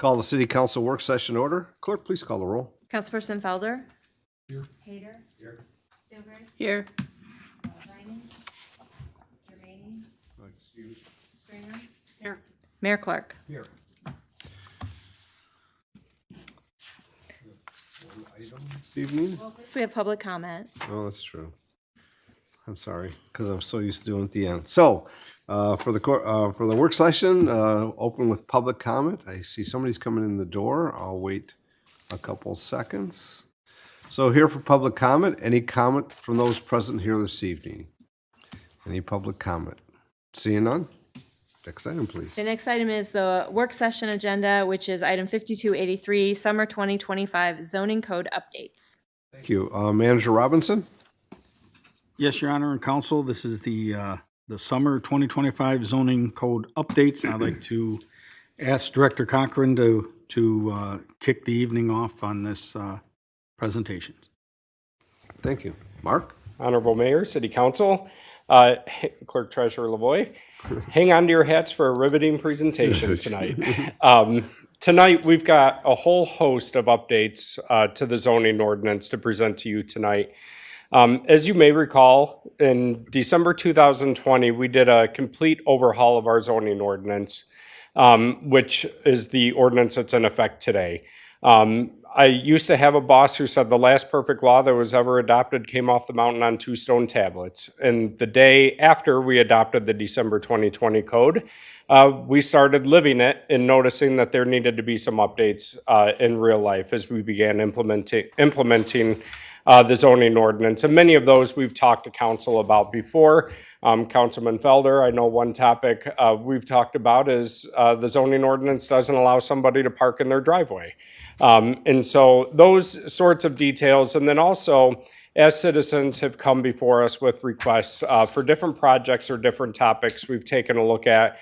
Call the City Council work session order. Clerk, please call the roll. Councilperson Felder. Here. Hader. Here. Stilberg. Here. Vining. Germaine. Excuse. Stringer. Here. Mayor Clark. Here. One item this evening. We have public comment. Oh, that's true. I'm sorry, because I'm so used to doing it at the end. So, for the work session, open with public comment. I see somebody's coming in the door. I'll wait a couple seconds. So here for public comment. Any comment from those present here this evening? Any public comment? Seeing none? Next item, please. The next item is the work session agenda, which is item 5283, Summer 2025 Zoning Code Updates. Thank you. Manager Robinson? Yes, Your Honor and Council, this is the summer 2025 zoning code updates. I'd like to ask Director Cochran to kick the evening off on this presentation. Thank you. Mark? Honorable Mayor, City Council, Clerk Treasurer Lavoie, hang on to your hats for a riveting presentation tonight. Tonight, we've got a whole host of updates to the zoning ordinance to present to you tonight. As you may recall, in December 2020, we did a complete overhaul of our zoning ordinance, which is the ordinance that's in effect today. I used to have a boss who said the last perfect law that was ever adopted came off the mountain on 2 stone tablets. And the day after we adopted the December 2020 code, we started living it and noticing that there needed to be some updates in real life as we began implementing the zoning ordinance. And many of those we've talked to council about before. Councilman Felder, I know one topic we've talked about is the zoning ordinance doesn't allow somebody to park in their driveway. And so those sorts of details, and then also as citizens have come before us with requests for different projects or different topics, we've taken a look at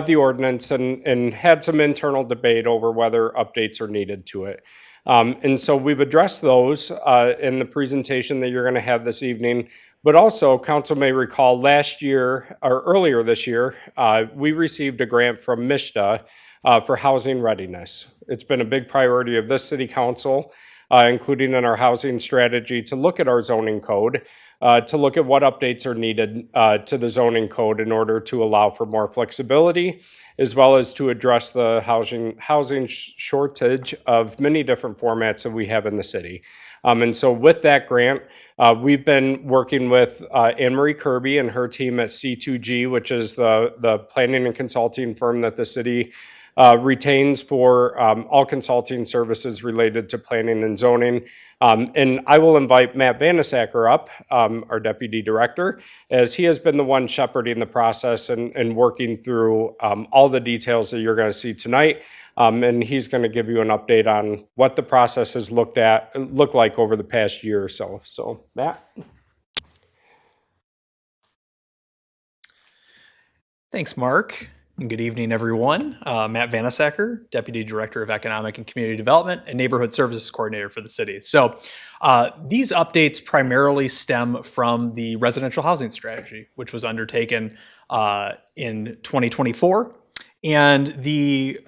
the ordinance and had some internal debate over whether updates are needed to it. And so we've addressed those in the presentation that you're going to have this evening. But also, council may recall last year, or earlier this year, we received a grant from MISTA for housing readiness. It's been a big priority of this city council, including in our housing strategy, to look at our zoning code, to look at what updates are needed to the zoning code in order to allow for more flexibility, as well as to address the housing shortage of many different formats that we have in the city. And so with that grant, we've been working with Anne Marie Kirby and her team at C2G, which is the planning and consulting firm that the city retains for all consulting services related to planning and zoning. And I will invite Matt Vanasacker up, our deputy director, as he has been the one shepherding the process and working through all the details that you're going to see tonight. And he's going to give you an update on what the process has looked like over the past year or so. So, Matt. Thanks, Mark. And good evening, everyone. Matt Vanasacker, Deputy Director of Economic and Community Development and Neighborhood Services Coordinator for the city. So these updates primarily stem from the residential housing strategy, which was undertaken in 2024. And the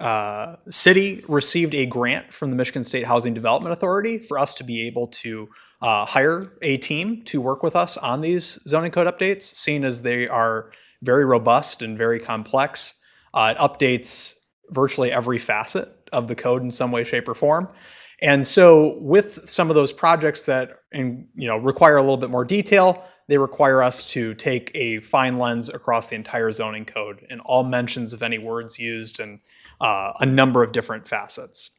city received a grant from the Michigan State Housing Development Authority for us to be able to hire a team to work with us on these zoning code updates, seeing as they are very robust and very complex. It updates virtually every facet of the code in some way, shape, or form. And so with some of those projects that require a little bit more detail, they require us to take a fine lens across the entire zoning code and all mentions of any words used and a number of different facets.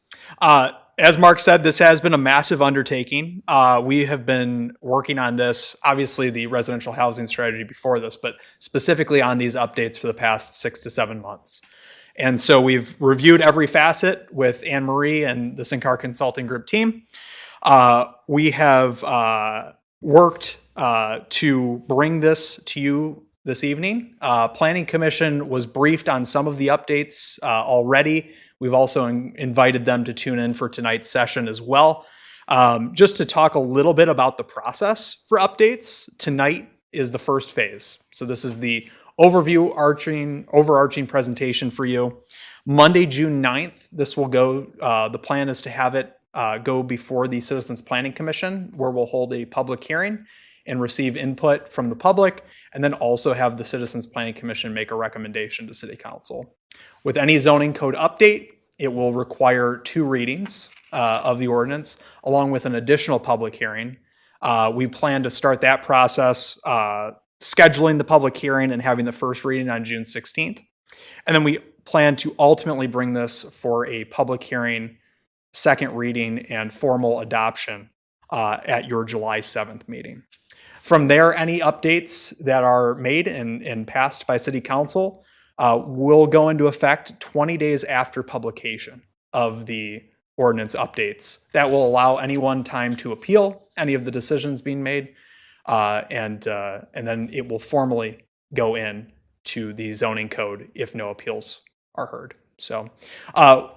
As Mark said, this has been a massive undertaking. We have been working on this, obviously the residential housing strategy before this, but specifically on these updates for the past 6 to 7 months. And so we've reviewed every facet with Anne Marie and the Synccar Consulting Group team. We have worked to bring this to you this evening. Planning Commission was briefed on some of the updates already. We've also invited them to tune in for tonight's session as well. Just to talk a little bit about the process for updates, tonight is the first phase. So this is the overarching presentation for you. Monday, June 9th, this will go, the plan is to have it go before the Citizens Planning Commission, where we'll hold a public hearing and receive input from the public, and then also have the Citizens Planning Commission make a recommendation to City Council. With any zoning code update, it will require 2 readings of the ordinance, along with an additional public hearing. We plan to start that process, scheduling the public hearing and having the first reading on June 16th. And then we plan to ultimately bring this for a public hearing, second reading, and formal adoption at your July 7th meeting. From there, any updates that are made and passed by City Council will go into effect 20 days after publication of the ordinance updates. That will allow anyone time to appeal any of the decisions being made, and then it will formally go in to the zoning code if no appeals are heard. So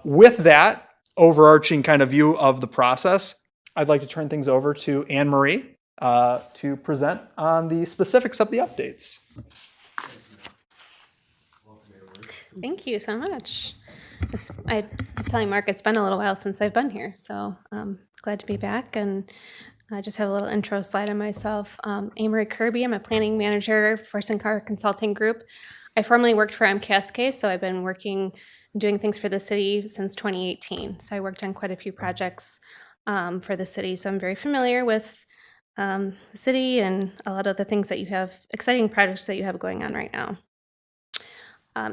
with that overarching kind of view of the process, I'd like to turn things over to Anne Marie to present on the specifics of the updates. Thank you so much. I was telling Mark it's been a little while since I've been here, so glad to be back. And I just have a little intro slide on myself. Amory Kirby, I'm a planning manager for Sincar Consulting Group. I formerly worked for MKSK, so I've been working and doing things for the city since 2018. So I worked on quite a few projects for the city, so I'm very familiar with the city and a lot of the things that you have, exciting projects that you have going on right now.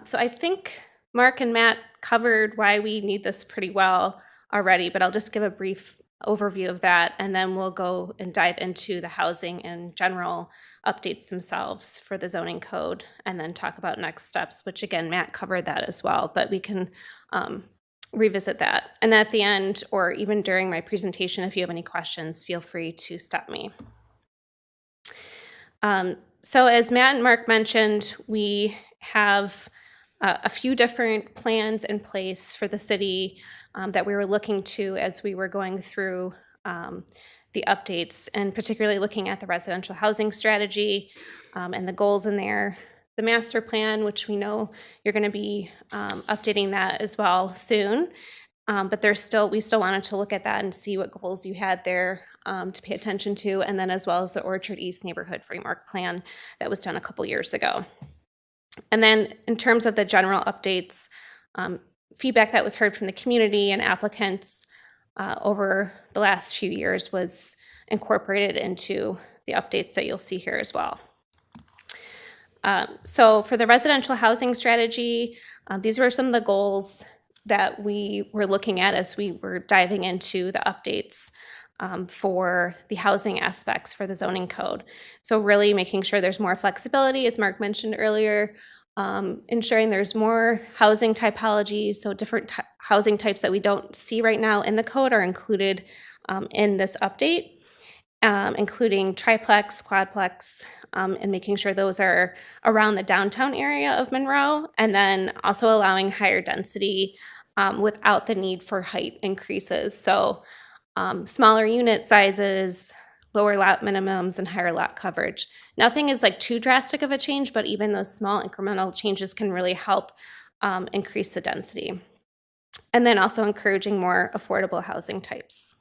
So I think Mark and Matt covered why we need this pretty well already, but I'll just give a brief overview of that, and then we'll go and dive into the housing and general updates themselves for the zoning code, and then talk about next steps, which again, Matt covered that as well, but we can revisit that. And at the end, or even during my presentation, if you have any questions, feel free to stop me. So as Matt and Mark mentioned, we have a few different plans in place for the city that we were looking to as we were going through the updates, and particularly looking at the residential housing strategy and the goals in there. The master plan, which we know you're going to be updating that as well soon, but we still wanted to look at that and see what goals you had there to pay attention to, and then as well as the Orchard East Neighborhood Framework Plan that was done a couple years ago. And then in terms of the general updates, feedback that was heard from the community and applicants over the last few years was incorporated into the updates that you'll see here as well. So for the residential housing strategy, these were some of the goals that we were looking at as we were diving into the updates for the housing aspects for the zoning code. So really making sure there's more flexibility, as Mark mentioned earlier, ensuring there's more housing typologies, so different housing types that we don't see right now in the code are included in this update, including triplex, quadplex, and making sure those are around the downtown area of Monroe, and then also allowing higher density without the need for height increases. So smaller unit sizes, lower lot minimums, and higher lot coverage. Nothing is like too drastic of a change, but even those small incremental changes can really help increase the density. And then also encouraging more affordable housing types.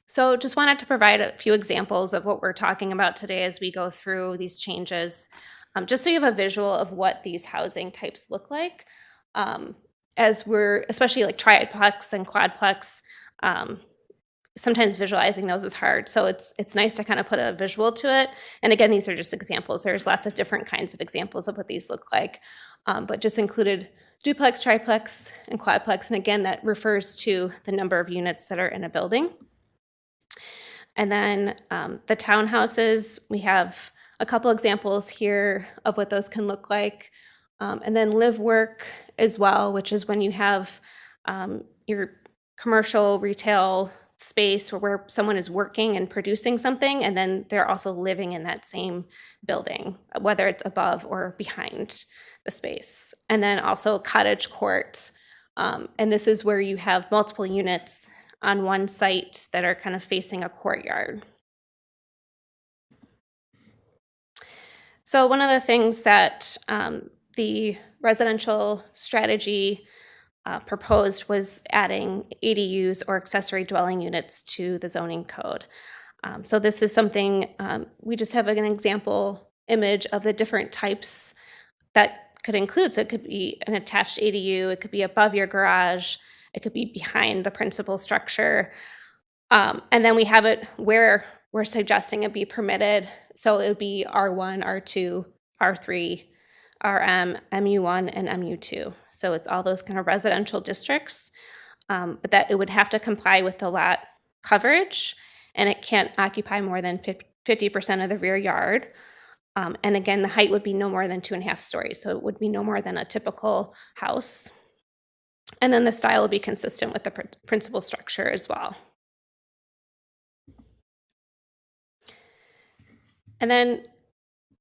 So just wanted to provide a few examples of what we're talking about today as we go through these changes, just so you have a visual of what these housing types look like. As we're, especially like triplex and quadplex, sometimes visualizing those is hard. So it's nice to kind of put a visual to it. And again, these are just examples. There's lots of different kinds of examples of what these look like, but just included duplex, triplex, and quadplex. And again, that refers to the number of units that are in a building. And then the townhouses, we have a couple examples here of what those can look like. And then live work as well, which is when you have your commercial retail space or where someone is working and producing something, and then they're also living in that same building, whether it's above or behind the space. And then also cottage court. And this is where you have multiple units on one site that are kind of facing a courtyard. So one of the things that the residential strategy proposed was adding ADUs or accessory dwelling units to the zoning code. So this is something, we just have an example image of the different types that could include. So it could be an attached ADU, it could be above your garage, it could be behind the principal structure. And then we have it where we're suggesting it be permitted. So it would be R1, R2, R3, RM, MU1, and MU2. So it's all those kind of residential districts, but that it would have to comply with the lot coverage, and it can't occupy more than 50% of the rear yard. And again, the height would be no more than 2.5 stories. So it would be no more than a typical house. And then the style would be consistent with the principal structure as well. And then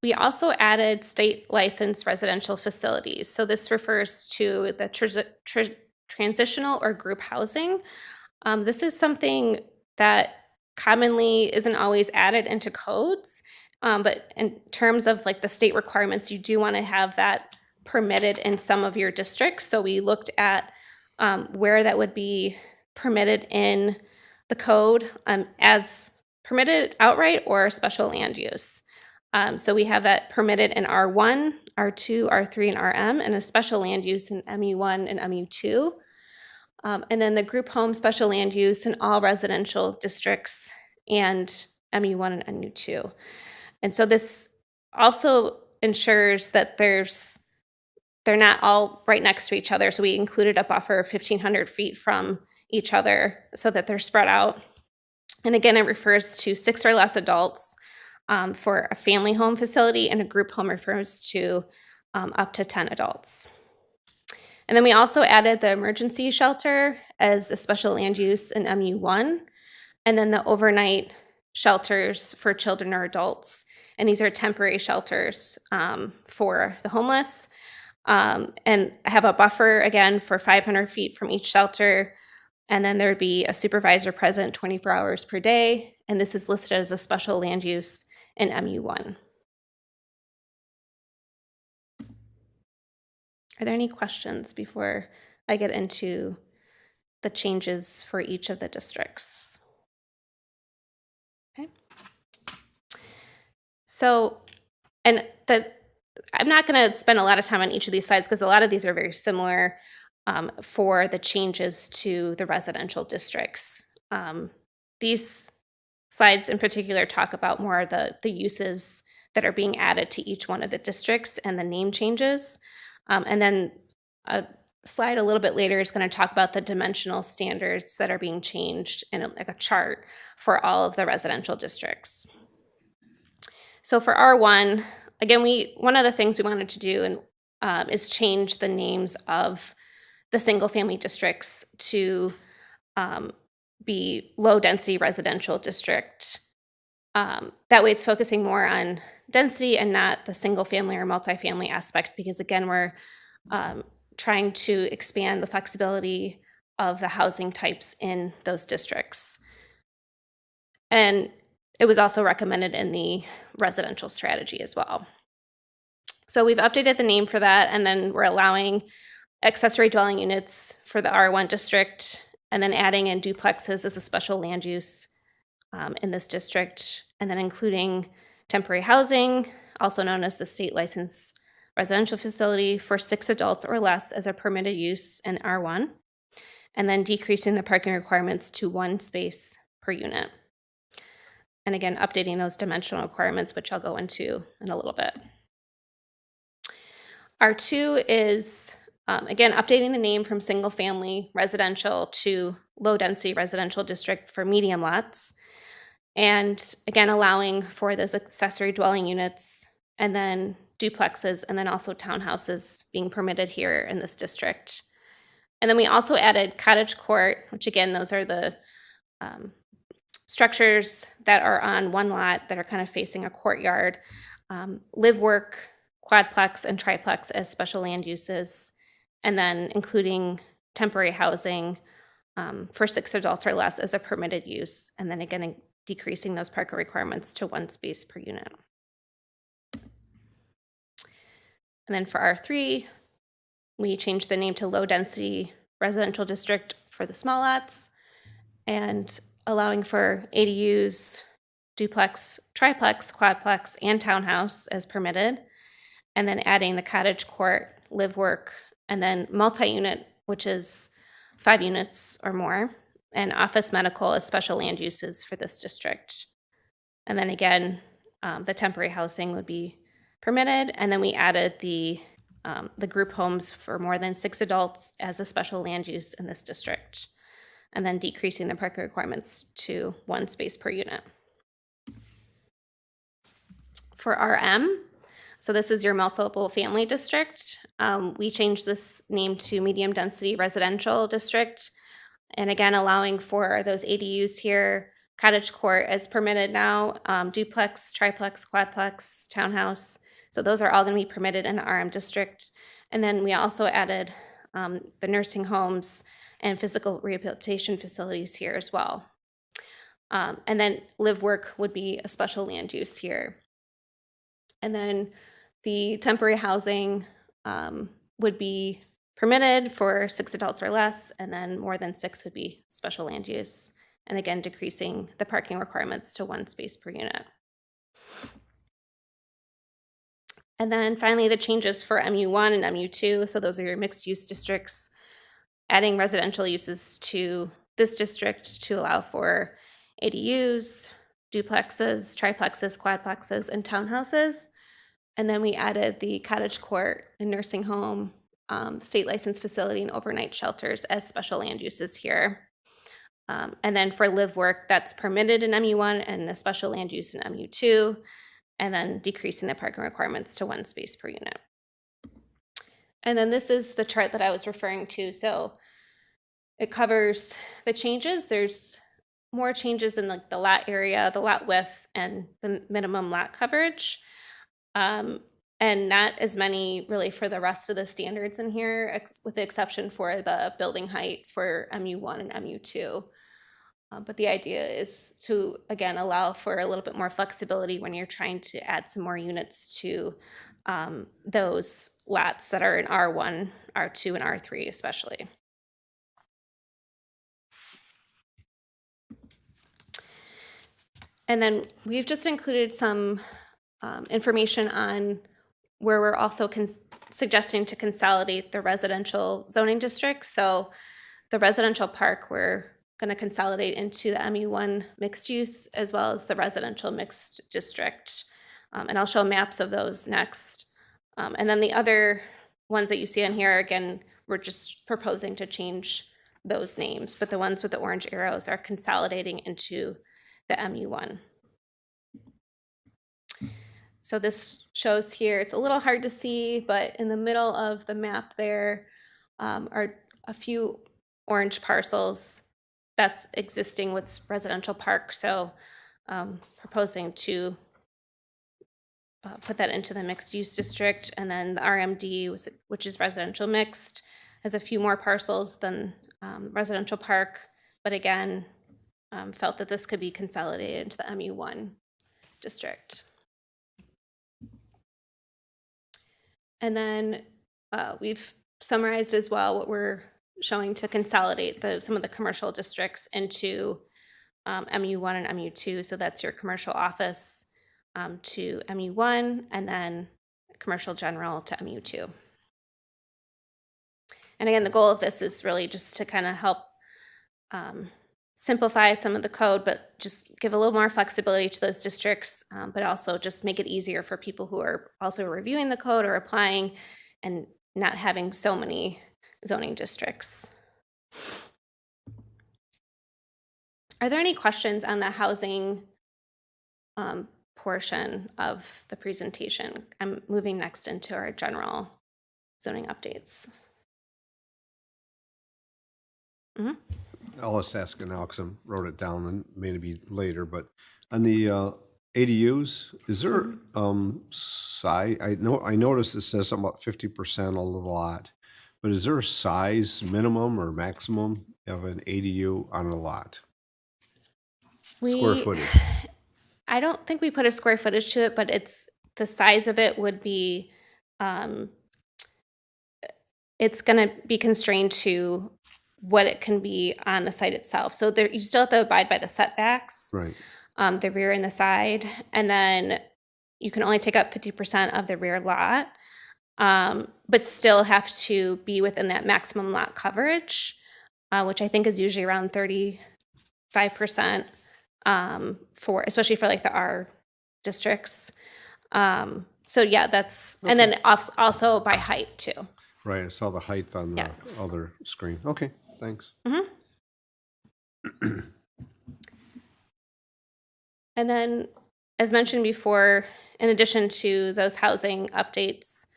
we also added state licensed residential facilities. So this refers to the transitional or group housing. This is something that commonly isn't always added into codes, but in terms of like the state requirements, you do want to have that permitted in some of your districts. So we looked at where that would be permitted in the code as permitted outright or special land use. So we have that permitted in R1, R2, R3, and RM, and a special land use in MU1 and MU2. And then the group home special land use in all residential districts and MU1 and MU2. And so this also ensures that they're not all right next to each other. So we included a buffer of 1,500 feet from each other so that they're spread out. And again, it refers to 6 or less adults for a family home facility, and a group home refers to up to 10 adults. And then we also added the emergency shelter as a special land use in MU1, and then the overnight shelters for children or adults. And these are temporary shelters for the homeless. And I have a buffer again for 500 feet from each shelter. And then there'd be a supervisor present 24 hours per day. And this is listed as a special land use in MU1. Are there any questions before I get into the changes for each of the districts? Okay. So, and I'm not going to spend a lot of time on each of these slides because a lot of these are very similar for the changes to the residential districts. These slides in particular talk about more of the uses that are being added to each one of the districts and the name changes. And then a slide a little bit later is going to talk about the dimensional standards that are being changed in like a chart for all of the residential districts. So for R1, again, one of the things we wanted to do is change the names of the single family districts to be low density residential district. That way it's focusing more on density and not the single family or multifamily aspect, because again, we're trying to expand the flexibility of the housing types in those districts. And it was also recommended in the residential strategy as well. So we've updated the name for that, and then we're allowing accessory dwelling units for the R1 district, and then adding in duplexes as a special land use in this district, and then including temporary housing, also known as the state licensed residential facility for 6 adults or less as a permitted use in R1, and then decreasing the parking requirements to 1 space per unit. And again, updating those dimensional requirements, which I'll go into in a little bit. R2 is, again, updating the name from single family residential to low density residential district for medium lots. And again, allowing for those accessory dwelling units and then duplexes and then also townhouses being permitted here in this district. And then we also added cottage court, which again, those are the structures that are on one lot that are kind of facing a courtyard, live work, quadplex, and triplex as special land uses, and then including temporary housing for 6 adults or less as a permitted use, and then again, decreasing those parking requirements to 1 space per unit. And then for R3, We changed the name to low density residential district for the small lots, and allowing for ADUs, duplex, triplex, quadplex, and townhouse as permitted. And then adding the cottage court, live work, and then multi-unit, which is 5 units or more, and office medical as special land uses for this district. And then again, the temporary housing would be permitted. And then we added the group homes for more than 6 adults as a special land use in this district. And then decreasing the parking requirements to 1 space per unit. For RM, so this is your multiple family district. We changed this name to medium density residential district. And again, allowing for those ADUs here, cottage court as permitted now, duplex, triplex, quadplex, townhouse. So those are all going to be permitted in the RM district. And then we also added the nursing homes and physical rehabilitation facilities here as well. And then live work would be a special land use here. And then the temporary housing would be permitted for 6 adults or less, and then more than 6 would be special land use. And again, decreasing the parking requirements to 1 space per unit. And then finally, the changes for MU1 and MU2. So those are your mixed use districts, adding residential uses to this district to allow for ADUs, duplexes, triplexes, quadplexes, and townhouses. And then we added the cottage court and nursing home, state licensed facility, and overnight shelters as special land uses here. And then for live work, that's permitted in MU1 and a special land use in MU2, and then decreasing the parking requirements to 1 space per unit. And then this is the chart that I was referring to. So it covers the changes. There's more changes in the lot area, the lot width, and the minimum lot coverage. And not as many really for the rest of the standards in here, with the exception for the building height for MU1 and MU2. But the idea is to, again, allow for a little bit more flexibility when you're trying to add some more units to those lots that are in R1, R2, and R3 especially. And then we've just included some information on where we're also suggesting to consolidate the residential zoning districts. So the residential park, we're going to consolidate into the MU1 mixed use as well as the residential mixed district. And I'll show maps of those next. And then the other ones that you see on here, again, we're just proposing to change those names, but the ones with the orange arrows are consolidating into the MU1. So this shows here, it's a little hard to see, but in the middle of the map there are a few orange parcels that's existing with residential park. So proposing to put that into the mixed use district. And then the RMD, which is residential mixed, has a few more parcels than residential park, but again, felt that this could be consolidated into the MU1 district. And then we've summarized as well what we're showing to consolidate some of the commercial districts into MU1 and MU2. So that's your commercial office to MU1, and then commercial general to MU2. And again, the goal of this is really just to kind of help simplify some of the code, but just give a little more flexibility to those districts, but also just make it easier for people who are also reviewing the code or applying and not having so many zoning districts. Are there any questions on the housing portion of the presentation? I'm moving next into our general zoning updates. Mm-hmm. I'll just ask it now because I wrote it down and maybe later, but on the ADUs, is there size? I noticed it says something about 50% of the lot, but is there a size minimum or maximum of an ADU on a lot? Square footage. I don't think we put a square footage to it, but it's the size of it would be it's going to be constrained to what it can be on the site itself. So there, you still have to abide by the setbacks, Right. the rear and the side, and then you can only take up 50% of the rear lot, but still have to be within that maximum lot coverage, which I think is usually around 35%, for, especially for like the R districts. So yeah, that's, and then also by height too. Right. I saw the height on the Yeah. other screen. Okay. Thanks. And then, as mentioned before, in addition to those housing updates,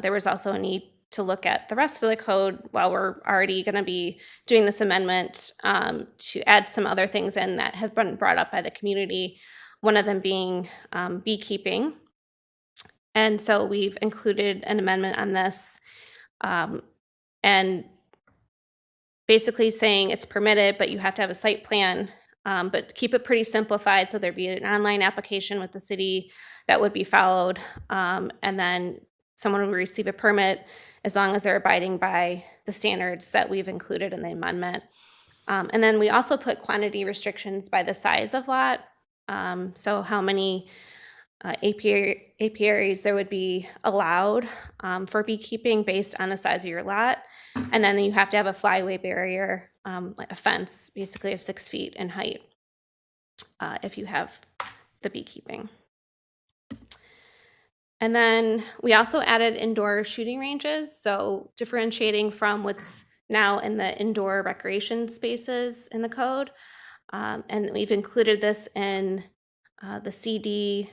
there was also a need to look at the rest of the code while we're already going to be doing this amendment, to add some other things in that have been brought up by the community, one of them being beekeeping. And so we've included an amendment on this, and basically saying it's permitted, but you have to have a site plan, but keep it pretty simplified. So there'd be an online application with the city that would be followed. And then someone would receive a permit as long as they're abiding by the standards that we've included in the amendment. And then we also put quantity restrictions by the size of lot. So how many apiaries there would be allowed for beekeeping based on the size of your lot. And then you have to have a flyway barrier, like a fence, basically of 6 feet in height, if you have the beekeeping. And then we also added indoor shooting ranges, so differentiating from what's now in the indoor recreation spaces in the code. And we've included this in the CD,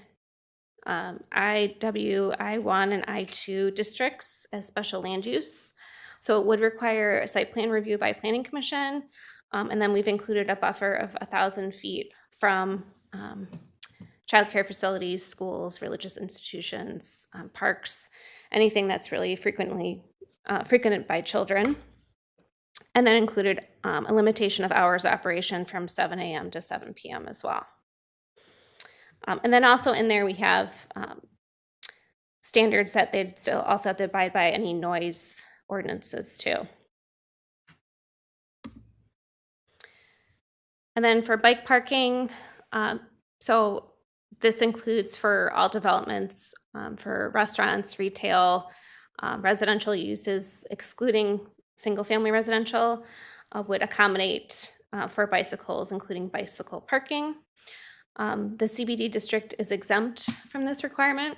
IW, I1, and I2 districts as special land use. So it would require a site plan review by Planning Commission. And then we've included a buffer of 1,000 feet from childcare facilities, schools, religious institutions, parks, anything that's really frequented by children. And then included a limitation of hours of operation from 7 a.m. to 7 p.m. as well. And then also in there we have standards that they'd still also have to abide by any noise ordinances too. And then for bike parking, so this includes for all developments, for restaurants, retail, residential uses, excluding single-family residential, would accommodate for bicycles, including bicycle parking. The CBD district is exempt from this requirement.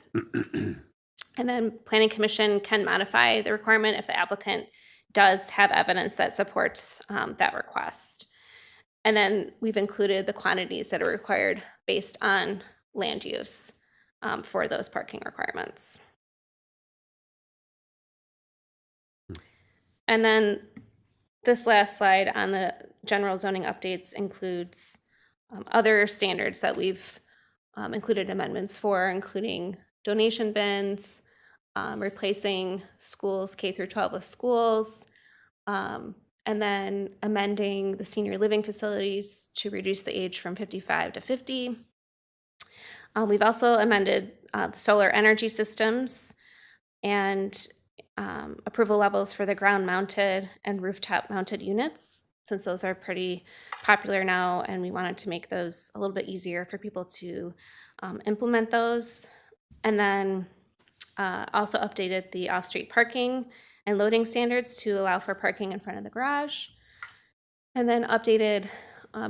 And then Planning Commission can modify the requirement if the applicant does have evidence that supports that request. And then we've included the quantities that are required based on land use for those parking requirements. And then this last slide on the general zoning updates includes other standards that we've included amendments for, including donation bins, replacing schools K through 12 with schools, and then amending the senior living facilities to reduce the age from 55 to 50. We've also amended the solar energy systems and approval levels for the ground mounted and rooftop mounted units, since those are pretty popular now, and we wanted to make those a little bit easier for people to implement those. And then also updated the off-street parking and loading standards to allow for parking in front of the garage. And then updated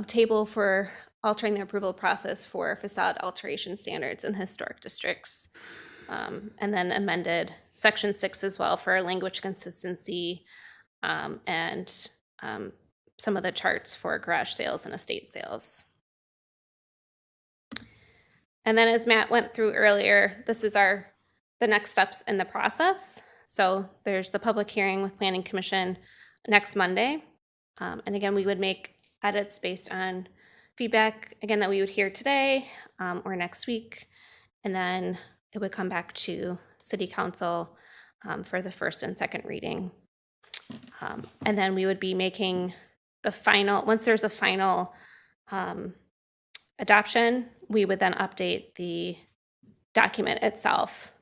table for altering the approval process for facade alteration standards in historic districts. And then amended section 6 as well for language consistency, and some of the charts for garage sales and estate sales. And then as Matt went through earlier, this is the next steps in the process. So there's the public hearing with Planning Commission next Monday. And again, we would make edits based on feedback, again, that we would hear today or next week. And then it would come back to City Council for the first and second reading. And then we would be making the final, once there's a final adoption, we would then update the document itself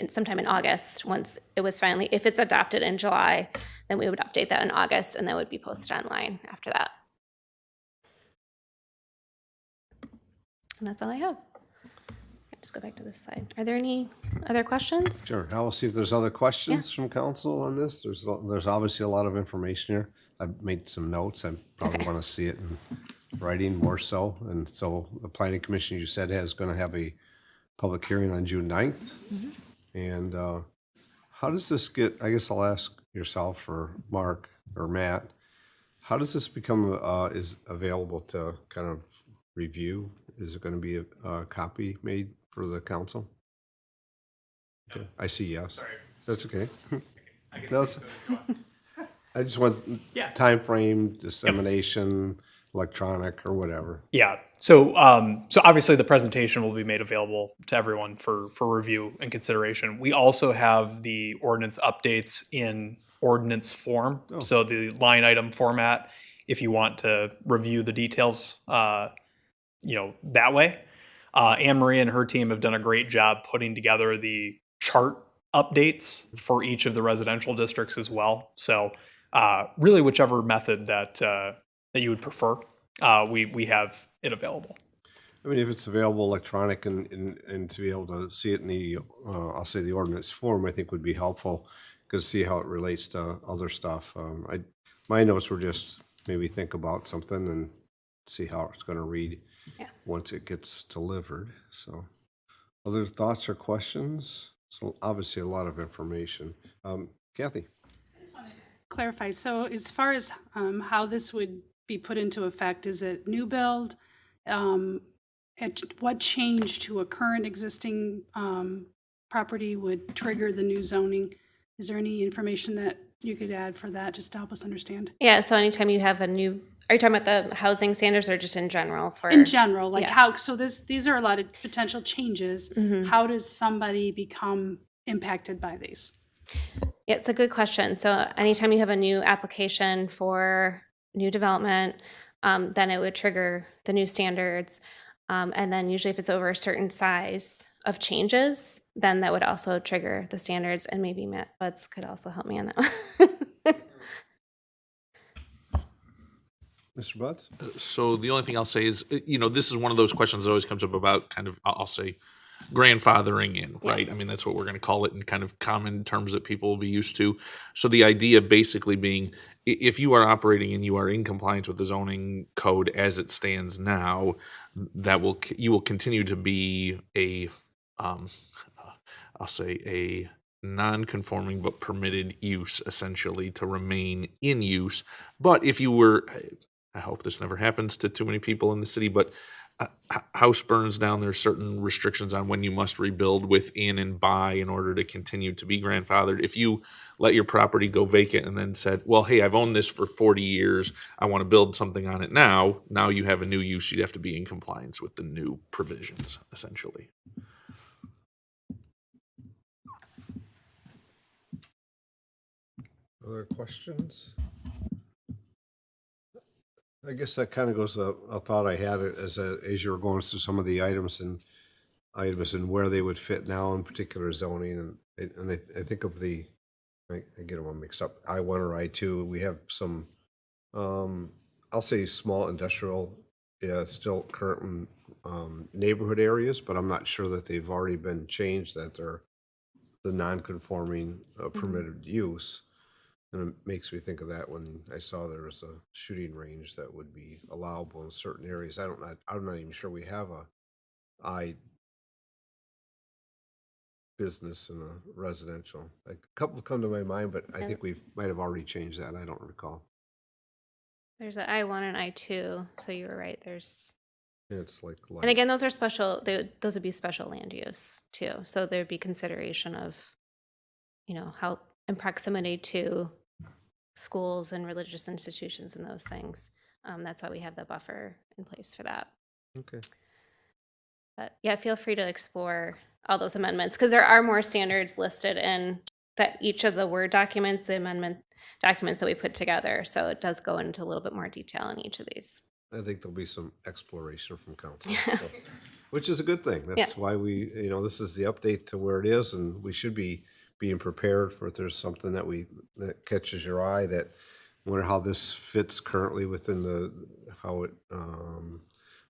sometime in August, once it was finally, if it's adopted in July, then we would update that in August, and that would be posted online after that. And that's all I have. Just go back to this side. Are there any other questions? Sure. I will see if there's other questions from council on this. There's obviously a lot of information here. I've made some notes. I probably want to see it in writing more so. And so the planning commission, you said, is going to have a public hearing on June 9th. And how does this get, I guess I'll ask yourself or Mark or Matt, how does this become, is available to kind of review? Is it going to be a copy made for the council? Okay. I see yes. Sorry. That's okay. I guess No, it's- I just want time frame, dissemination, electronic or whatever. Yeah. So so obviously the presentation will be made available to everyone for review and consideration. We also have the ordinance updates in ordinance form. So the line item format, if you want to review the details, that way. Anne Marie and her team have done a great job putting together the chart updates for each of the residential districts as well. So really whichever method that you would prefer, we have it available. I mean, if it's available electronic and to be able to see it in the, I'll say the ordinance form, I think would be helpful because see how it relates to other stuff. My notes were just maybe think about something and see how it's going to read once it gets delivered. So other thoughts or questions? So obviously a lot of information. Kathy? Clarify, so as far as how this would be put into effect, is it new build? What change to a current existing property would trigger the new zoning? Is there any information that you could add for that, just to help us understand? Yeah, so anytime you have a new, are you talking about the housing standards or just in general for? In general, like Yeah. how, so these are a lot of potential changes. How does somebody become impacted by these? Yeah, it's a good question. So anytime you have a new application for new development, then it would trigger the new standards. And then usually if it's over a certain size of changes, then that would also trigger the standards. And maybe Matt Butts could also help me on that one. Mr. Butts? So the only thing I'll say is, this is one of those questions that always comes up about kind of, I'll say, grandfathering in, right? I mean, that's what we're going to call it in kind of common terms that people will be used to. So the idea basically being, if you are operating and you are in compliance with the zoning code as it stands now, you will continue to be a, I'll say a non-conforming but permitted use, essentially, to remain in use. But if you were, I hope this never happens to too many people in the city, but house burns down, there's certain restrictions on when you must rebuild within and by in order to continue to be grandfathered. If you let your property go vacant and then said, well, hey, I've owned this for 40 years, I want to build something on it now you have a new use, you'd have to be in compliance with the new provisions, essentially. Other questions? I guess that kind of goes a thought I had as you were going through some of the items and where they would fit now in particular zoning, and I think of I get them all mixed up, I-1 or I-2. We have some I'll say small industrial, still current neighborhood areas, but I'm not sure that they've already been changed, that they're the non-conforming permitted use. And it makes me think of that when I saw there was a shooting range that would be allowable in certain areas. I'm not even sure we have a business in a residential. Like a couple come to my mind, but I think we might have already changed that. I don't recall. There's an I-1 and I-2, so you were right. There's, It's like and again, those are special, those would be special land use too. So there'd be consideration of, how in proximity to schools and religious institutions and those things. That's why we have the buffer in place for that. okay. But yeah, feel free to explore all those amendments because there are more standards listed in that each of the Word documents, the amendment documents that we put together. So it does go into a little bit more detail in each of these. I think there'll be some exploration from council. So Which is a good thing. That's why we, this is the update to where it is, and we should be being prepared for if there's something that catches your eye that wonder how this fits currently within how it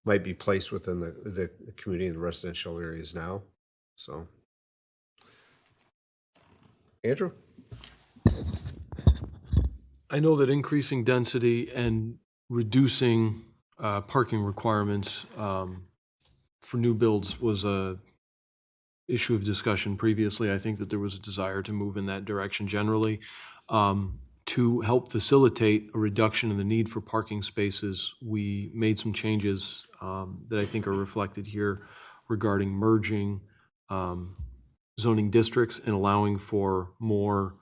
might be placed within the community and the residential areas now. So, Andrew? I know that increasing density and reducing parking requirements for new builds was a issue of discussion previously. I think that there was a desire to move in that direction generally. To help facilitate a reduction in the need for parking spaces, we made some changes that I think are reflected here regarding merging zoning districts and allowing for more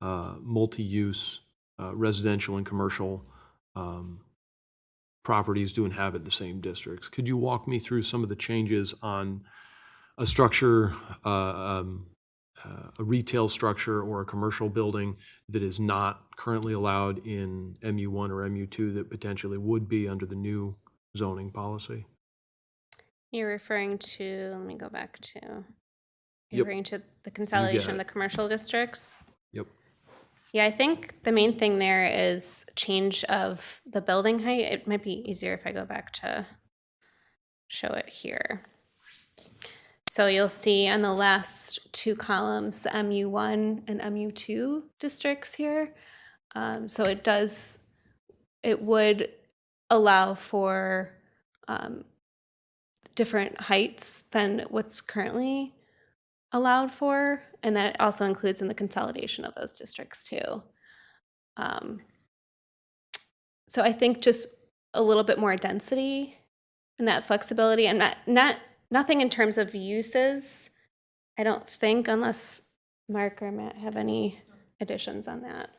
multi-use residential and commercial properties to inhabit the same districts. Could you walk me through some of the changes on a structure, a retail structure or a commercial building that is not currently allowed in MU1 or MU2 that potentially would be under the new zoning policy? You're referring to, let me go back to, you're Yep. referring to the consolidation of it. the commercial districts? Yep. Yeah, I think the main thing there is change of the building height. It might be easier if I go back to show it here. So you'll see on the last two columns, the MU1 and MU2 districts here. So it would allow for different heights than what's currently allowed for, and that also includes in the consolidation of those districts too. So I think just a little bit more density and that flexibility, and nothing in terms of uses, I don't think, unless Mark or Matt have any additions on that.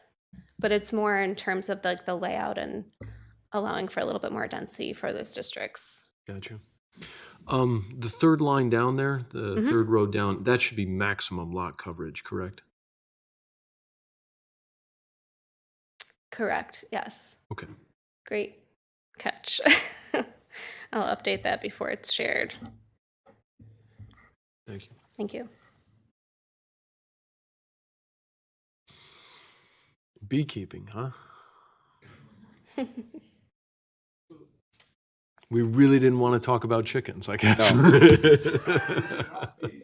But it's more in terms of the layout and allowing for a little bit more density for those districts. Gotcha. The third line down there, the third row down, that should be maximum lot coverage, correct? Correct, yes. Okay. Great catch. I'll update that before it's shared. Thank you. Thank you. Beekeeping, huh? We really didn't want to talk about chickens, I guess.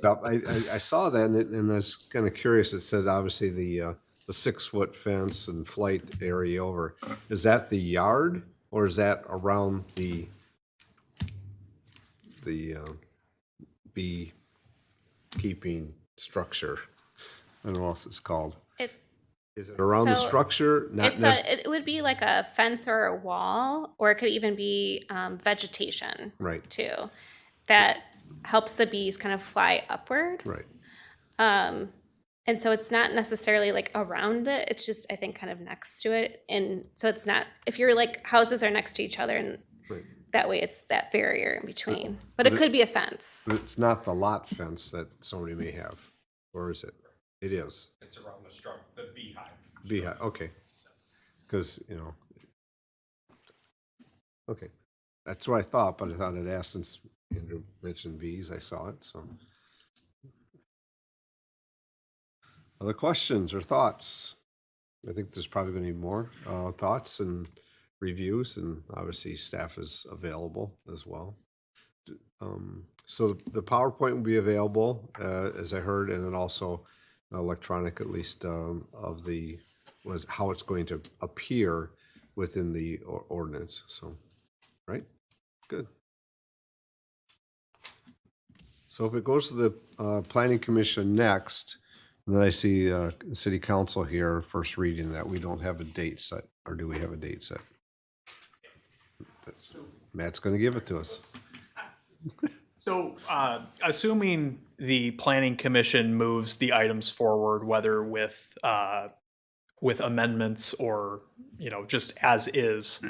I saw that and I was kind of curious. It said obviously the 6-foot fence and flight area over. Is that the yard or is that around the beekeeping structure? I don't know what it's called. Is it around the So, structure? it would be like a fence or a wall, or it could even be vegetation Right. too, that helps the bees kind of fly upward. Right. And so it's not necessarily like around it, it's just, I think, kind of next to it. And so it's not, if you're like, houses are next to each other, and Right. that way it's that barrier in between. But it could be a fence. But it's not the lot fence that somebody may have, or is it? It is. It's around the beehive. Beehive, okay. Because, okay. That's what I thought, but I thought I'd ask since Andrew mentioned bees, I saw it, so. Other questions or thoughts? I think there's probably going to be more thoughts and reviews, and obviously staff is available as well. So the PowerPoint will be available, as I heard, and then also electronic, at least, of how it's going to appear within the ordinance. So, right? Good. So if it goes to the Planning Commission next, and then I see City Council here, first reading that, we don't have a date set, or do we have a date set? Matt's going to give it to us. So, assuming the planning commission moves the items forward, whether with amendments or, just as is,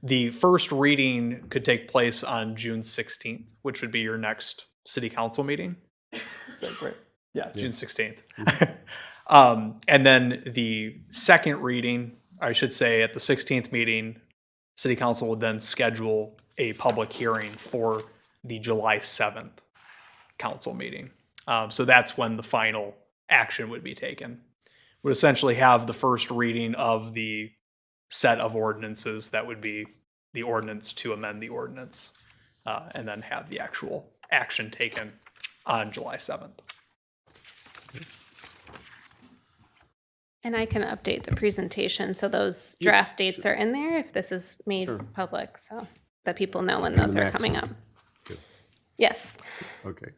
the first reading could take place on June 16th, which would be your next city council meeting. Is that great? Yeah, June 16th. And then the second reading, I should say, at the 16th meeting, city council would then schedule a public hearing for the July 7th council meeting. So that's when the final action would be taken. Would essentially have the first reading of the set of ordinances that would be the ordinance to amend the ordinance, and then have the actual action taken on July 7th. And I can update the presentation, so those draft dates are in there if this is made public, so that people know when those are coming up. Good. Yes. Okay.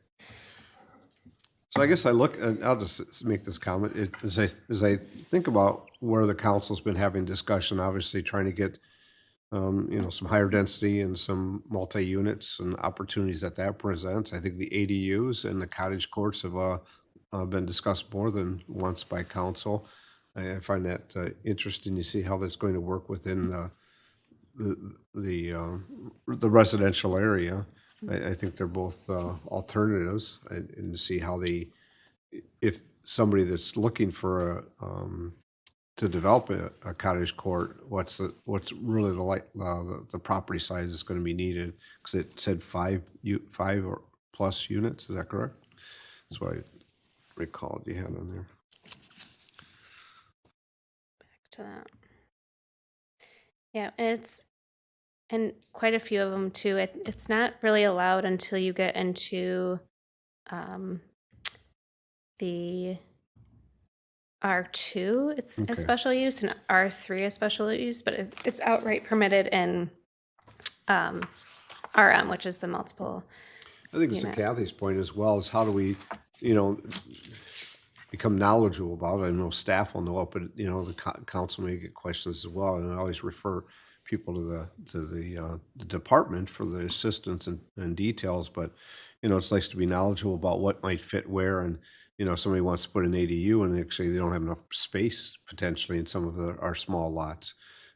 So I guess I'll just make this comment. As I think about where the council's been having discussion, obviously trying to get, some higher density and some multi-units and opportunities that presents. I think the ADUs and the cottage courts have been discussed more than once by council. I find that interesting to see how that's going to work within the residential area. I think they're both alternatives, and to see how if somebody that's looking for to develop a cottage court, what's really the property size is going to be needed, because it said five or plus units. Is that correct? That's what I recalled you had on there. To that. Yeah, and quite a few of them too. It's not really allowed until you get into the R2. It's Okay. a special use, and R3 a special use, but it's outright permitted in RM, which is the multiple. I think it's to Kathy's point as well, is how do we, become knowledgeable about it. I know staff will know it, but the council may get questions as well, and I always refer people to the department for the assistance and details. But it's nice to be knowledgeable about what might fit where, and if somebody wants to put an ADU and actually they don't have enough space potentially in some of our small lots,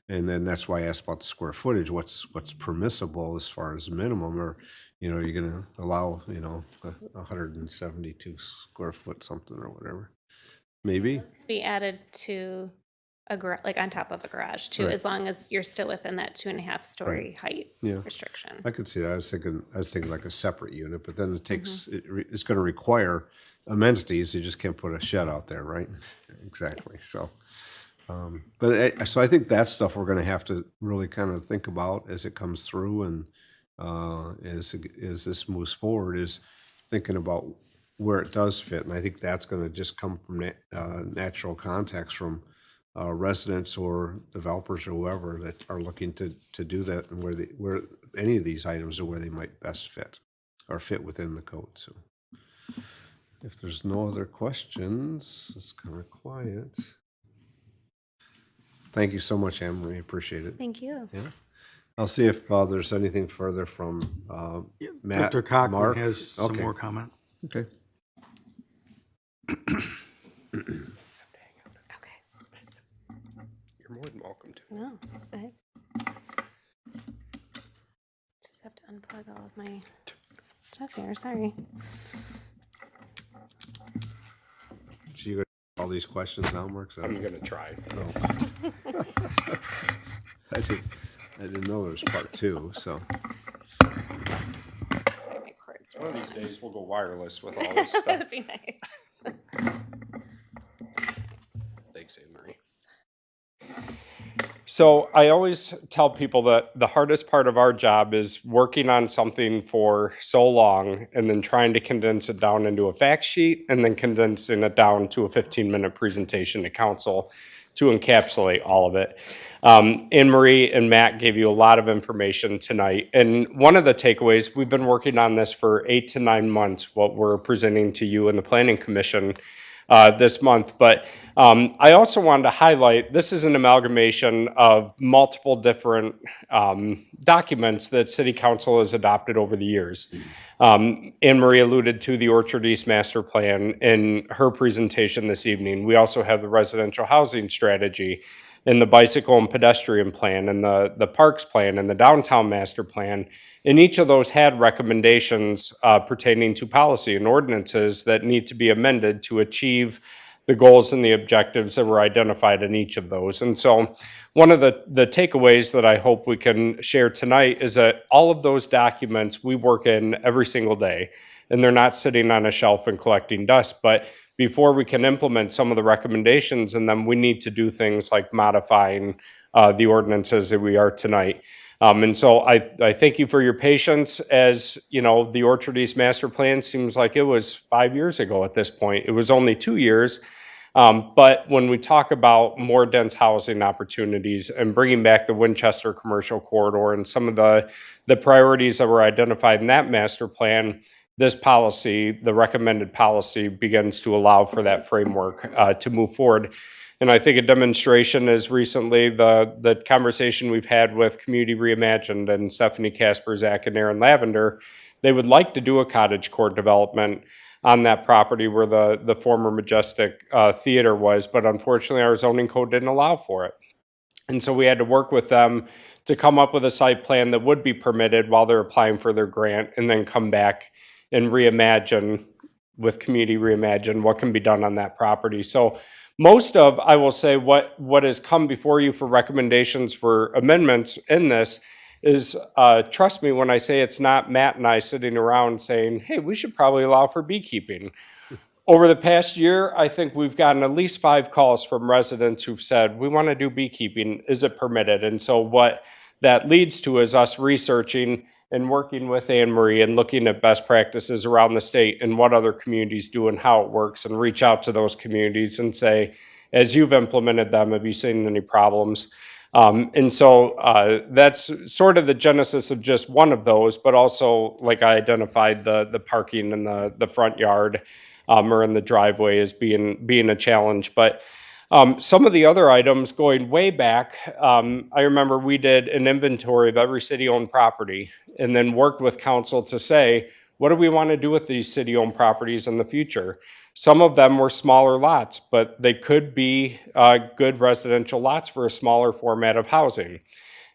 and then that's why I asked about the square footage. What's permissible as far as minimum, or you're going to allow 172 square foot something or whatever, maybe. Be added to a garage, like on top of a garage too, Right. as long as you're still within that 2.5 story height Yeah. restriction. I could see that. I was thinking like a separate unit, but then it takes it's going to require amenities. You just can't put a shed out there, right? Exactly. So, so I think that stuff we're going to have to really kind of think about as it comes through, and as this moves forward, is thinking about where it does fit, and I think that's going to just come from natural context from residents or developers or whoever that are looking to do that, and where any of these items are where they might best fit or fit within the code. So, if there's no other questions, it's kind of quiet. Thank you so much, Anne Marie. Appreciate it. Thank you. Yeah. I'll see if there's anything further from Matt. Director Cochran Mark. has some Okay. more comment. Okay. Okay. You're more than welcome to. No, I just have to unplug all of my stuff here. Sorry. So you got all these questions now, Mark? So- I'm gonna try. No. I didn't know there was part two, so. Let's get my cords One of rolling. these days we'll go wireless with all this stuff. That'd be nice. Thanks, Anne Marie. So I always tell people that the hardest part of our job is working on something for so long and then trying to condense it down into a fact sheet and then condensing it down to a 15-minute presentation to council to encapsulate all of it. Anne Marie and Matt gave you a lot of information tonight. And one of the takeaways, we've been working on this for 8 to 9 months, what we're presenting to you in the Planning Commission this month. But I also wanted to highlight, this is an amalgamation of multiple different documents that City Council has adopted over the years. Anne Marie alluded to the Orchard East Master Plan in her presentation this evening. We also have the residential housing strategy and the bicycle and pedestrian plan and the parks plan and the downtown master plan. And each of those had recommendations pertaining to policy and ordinances that need to be amended to achieve the goals and the objectives that were identified in each of those. And so one of the takeaways that I hope we can share tonight is that all of those documents we work in every single day, and they're not sitting on a shelf and collecting dust. But before we can implement some of the recommendations in them, we need to do things like modifying the ordinances that we are tonight. And so I thank you for your patience. As you know, the Orchard East Master Plan seems like it was 5 years ago at this point. It was only 2 years. But when we talk about more dense housing opportunities and bringing back the Winchester Commercial Corridor and some of the priorities that were identified in that master plan, this policy, the recommended policy, begins to allow for that framework to move forward. And I think a demonstration is recently the conversation we've had with Community Reimagined and Stephanie Kasperzak and Aaron Lavender. They would like to do a cottage court development on that property where the former Majestic Theater was, but unfortunately our zoning code didn't allow for it. And so we had to work with them to come up with a site plan that would be permitted while they're applying for their grant, and then come back and reimagine with Community Reimagine what can be done on that property. So most of, I will say, what has come before you for recommendations for amendments in this is, trust me when I say it's not Matt and I sitting around saying, hey, we should probably allow for beekeeping. Over the past year, I think we've gotten at least 5 calls from residents who've said, we want to do beekeeping, is it permitted? And so what that leads to is us researching and working with Anne Marie and looking at best practices around the state and what other communities do and how it works, and reach out to those communities and say, as you've implemented them, have you seen any problems? And so that's sort of the genesis of just one of those, but also, like I identified, the parking in the front yard or in the driveway as being a challenge. But some of the other items going way back, I remember we did an inventory of every city-owned property and then worked with council to say, what do we want to do with these city-owned properties in the future? Some of them were smaller lots, but they could be good residential lots for a smaller format of housing.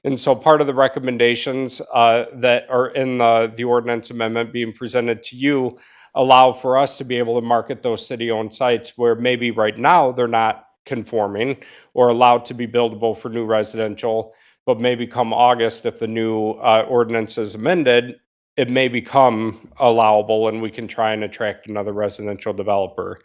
And so part of the recommendations that are in the ordinance amendment being presented to you allow for us to be able to market those city-owned sites where maybe right now they're not conforming or allowed to be buildable for new residential, but maybe come August, if the new ordinance is amended, it may become allowable and we can try and attract another residential developer.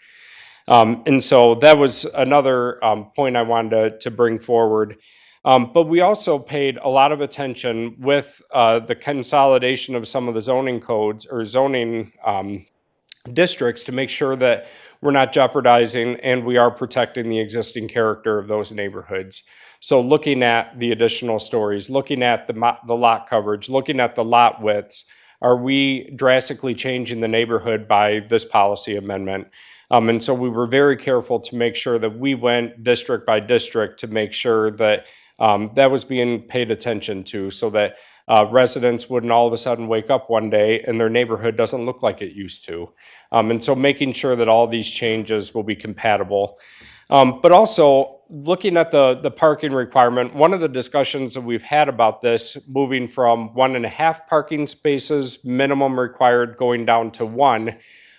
And so that was another point I wanted to bring forward. But we also paid a lot of attention with the consolidation of some of the zoning codes or zoning districts to make sure that we're not jeopardizing and we are protecting the existing character of those neighborhoods. So looking at the additional stories, looking at the lot coverage, looking at the lot widths, are we drastically changing the neighborhood by this policy amendment? And so we were very careful to make sure that we went district by district to make sure that that was being paid attention to, so that residents wouldn't all of a sudden wake up one day and their neighborhood doesn't look like it used to. And so making sure that all these changes will be compatible. But also looking at the parking requirement, one of the discussions that we've had about this, moving from 1.5 parking spaces minimum required going down to 1,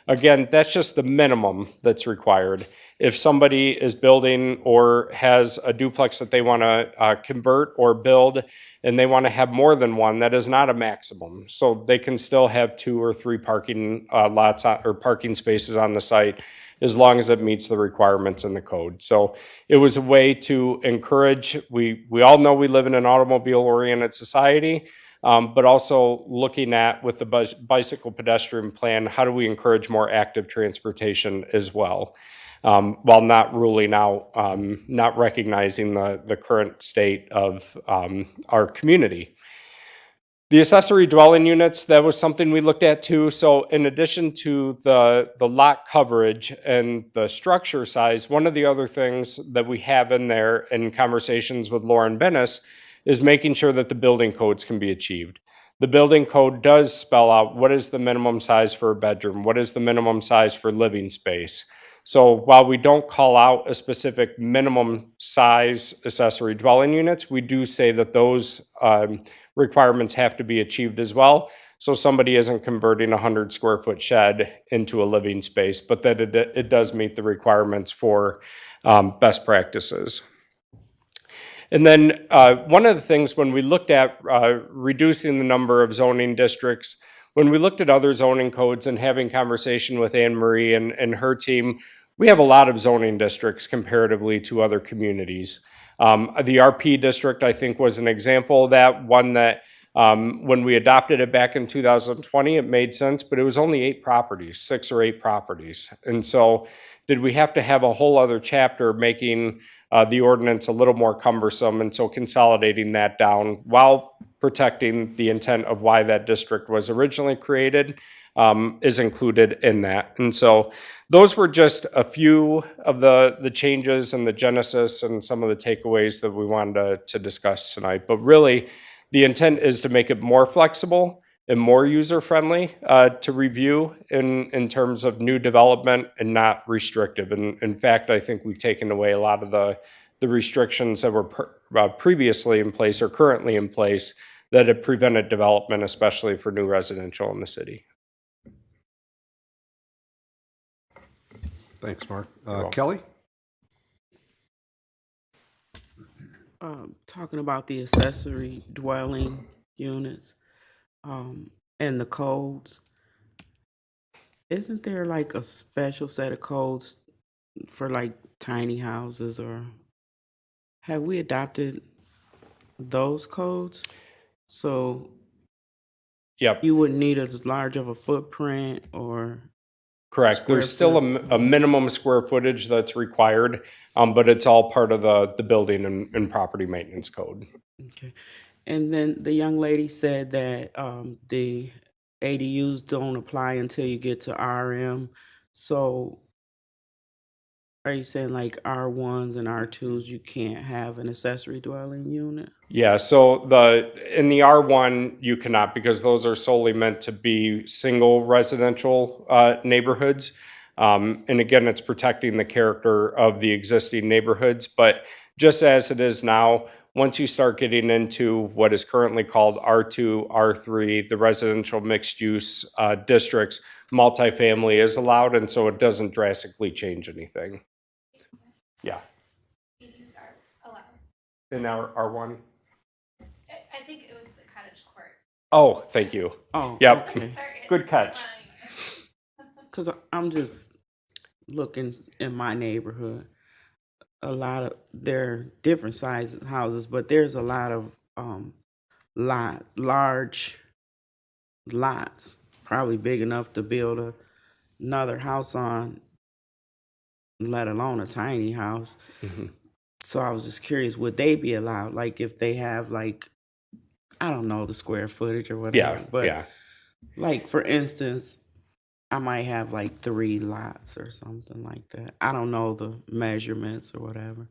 again, that's just the minimum that's required. If somebody is building or has a duplex that they want to convert or build and they want to have more than 1, that is not a maximum. So they can still have 2 or 3 parking lots or parking spaces on the site, as long as it meets the requirements in the code. So it was a way to encourage, we all know we live in an automobile-oriented society, but also looking at, with the bicycle pedestrian plan, how do we encourage more active transportation as well, while not ruling out, not recognizing the current state of our community. The accessory dwelling units, that was something we looked at too. So in addition to the lot coverage and the structure size, one of the other things that we have in there in conversations with Lauren Bennis is making sure that the building codes can be achieved. The building code does spell out what is the minimum size for a bedroom, what is the minimum size for living space. So while we don't call out a specific minimum size accessory dwelling units, we do say that those requirements have to be achieved as well. So somebody isn't converting a 100 square foot shed into a living space, but that it does meet the requirements for best practices. And then one of the things when we looked at reducing the number of zoning districts, when we looked at other zoning codes and having conversation with Anne Marie and her team, we have a lot of zoning districts comparatively to other communities. The RP district, I think, was an example of that, one that when we adopted it back in 2020, it made sense, but it was only 8 properties, 6 or 8 properties. And so did we have to have a whole other chapter making the ordinance a little more cumbersome, and so consolidating that down while protecting the intent of why that district was originally created is included in that. And so those were just a few of the changes and the genesis and some of the takeaways that we wanted to discuss tonight. But really, the intent is to make it more flexible and more user-friendly to review in terms of new development and not restrictive. And in fact, I think we've taken away a lot of the restrictions that were previously in place or currently in place that have prevented development, especially for new residential in the city. Thanks, Mark. Kelly? Talking about the accessory dwelling units and the codes, isn't there like a special set of codes for like tiny houses, or have we adopted those codes? So Yep, you wouldn't need as large of a footprint or correct. square There's still a minimum square footage that's required, but it's all part of the building and property maintenance code. okay. And then the young lady said that the ADUs don't apply until you get to RM. So are you saying like R1s and R2s, you can't have an accessory dwelling unit? Yeah, so in the R1, you cannot, because those are solely meant to be single residential neighborhoods. And again, it's protecting the character of the existing neighborhoods. But just as it is now, once you start getting into what is currently called R2, R3, the residential mixed use districts, multifamily is allowed, and so it doesn't drastically change anything. Yeah. ADUs are allowed. In our R1? I think it was the cottage court. Oh, thank you. Oh, Yep. okay. Sorry, Good catch. Because I'm just looking in my neighborhood. There are different sizes houses, but there's a lot of large lots, probably big enough to build another house on, let alone a tiny house. Mhm. So I was just curious, would they be allowed? Like if they have like, I don't know the square footage or whatever, Yeah, but yeah. like for instance, I might have like 3 lots or something like that. I don't know the measurements or whatever.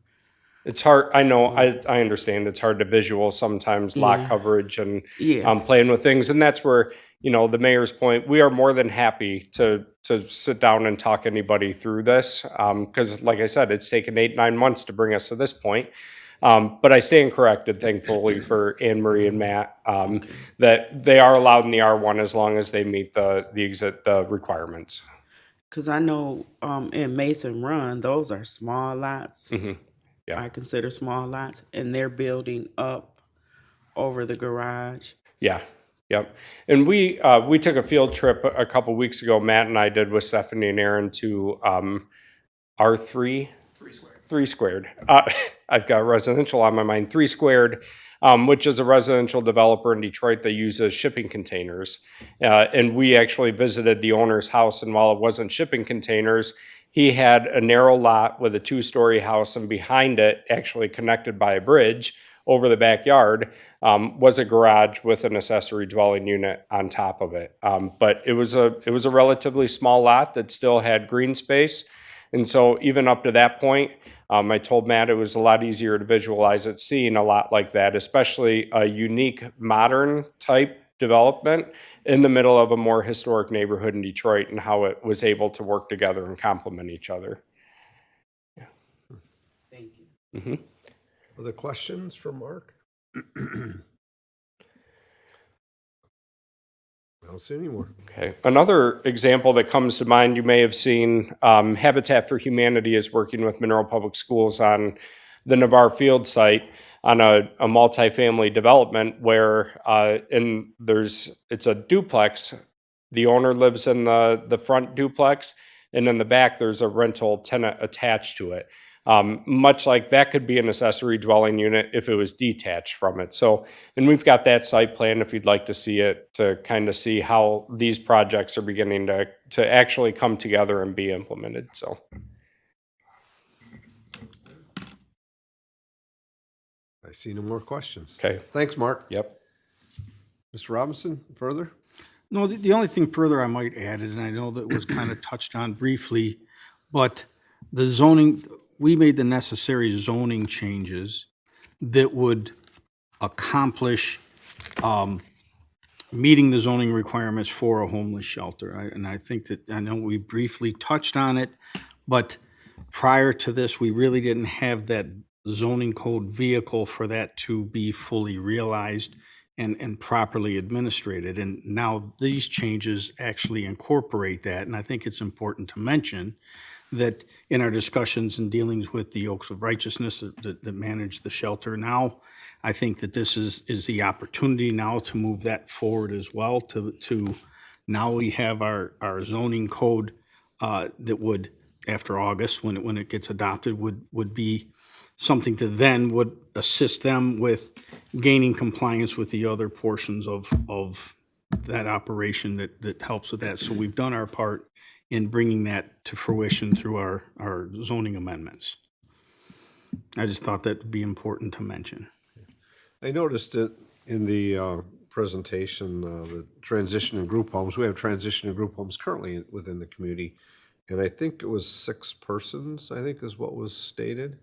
It's hard. I know. I understand. It's hard to visual sometimes lot Yeah. coverage and Yeah. playing with things, and that's where the mayor's point. We are more than happy to sit down and talk anybody through this because, like I said, it's taken 8-9 months to bring us to this point. But I stand corrected, thankfully, for Anne Marie and Matt that they are allowed in the R1 as long as they meet the requirements. Because I know in Mason Run, those are small lots. Hmm. Yeah. I consider small lots, and they're building up over the garage. Yeah. Yep. And we took a field trip a couple weeks ago. Matt and I did with Stephanie and Aaron to R3. 3 squared. I've got residential on my mind. 3 squared, which is a residential developer in Detroit that uses shipping containers. And we actually visited the owner's house, and while it wasn't shipping containers, he had a narrow lot with a 2-story house, and behind it, actually connected by a bridge over the backyard, was a garage with an accessory dwelling unit on top of it. But it was a relatively small lot that still had green space. And so even up to that point, I told Matt it was a lot easier to visualize it, seeing a lot like that, especially a unique modern type development in the middle of a more historic neighborhood in Detroit, and how it was able to work together and complement each other. Yeah. Thank you. Mm-hmm. Other questions for Mark? I don't see any more. Okay. Another example that comes to mind, you may have seen, Habitat for Humanity is working with Monroe Public Schools on the Navarre Field site on a multifamily development where, it's a duplex. The owner lives in the front duplex, and in the back, there's a rental tenant attached to it. Much like that could be an accessory dwelling unit if it was detached from it. So, and we've got that site plan if you'd like to see it, to kind of see how these projects are beginning to actually come together and be implemented, so. I see no more questions. Okay, Thanks, Mark. yep. Mr. Robinson, further? No, the only thing further I might add is, and I know that was kind of touched on briefly, but the zoning, we made the necessary zoning changes that would accomplish meeting the zoning requirements for a homeless shelter. And I think that, I know we briefly touched on it, but prior to this, we really didn't have that zoning code vehicle for that to be fully realized and properly administrated. And now these changes actually incorporate that. And I think it's important to mention that in our discussions and dealings with the Oaks of Righteousness that manage the shelter now, I think that this is the opportunity now to move that forward as well, to now we have our zoning code that would, after August, when it gets adopted, would be something that then would assist them with gaining compliance with the other portions of that operation that helps with that. So we've done our part in bringing that to fruition through our zoning amendments. I just thought that would be important to mention. I noticed it in the presentation, the transition in group homes. We have transition in group homes currently within the community. And I think it was 6 persons, I think is what was stated.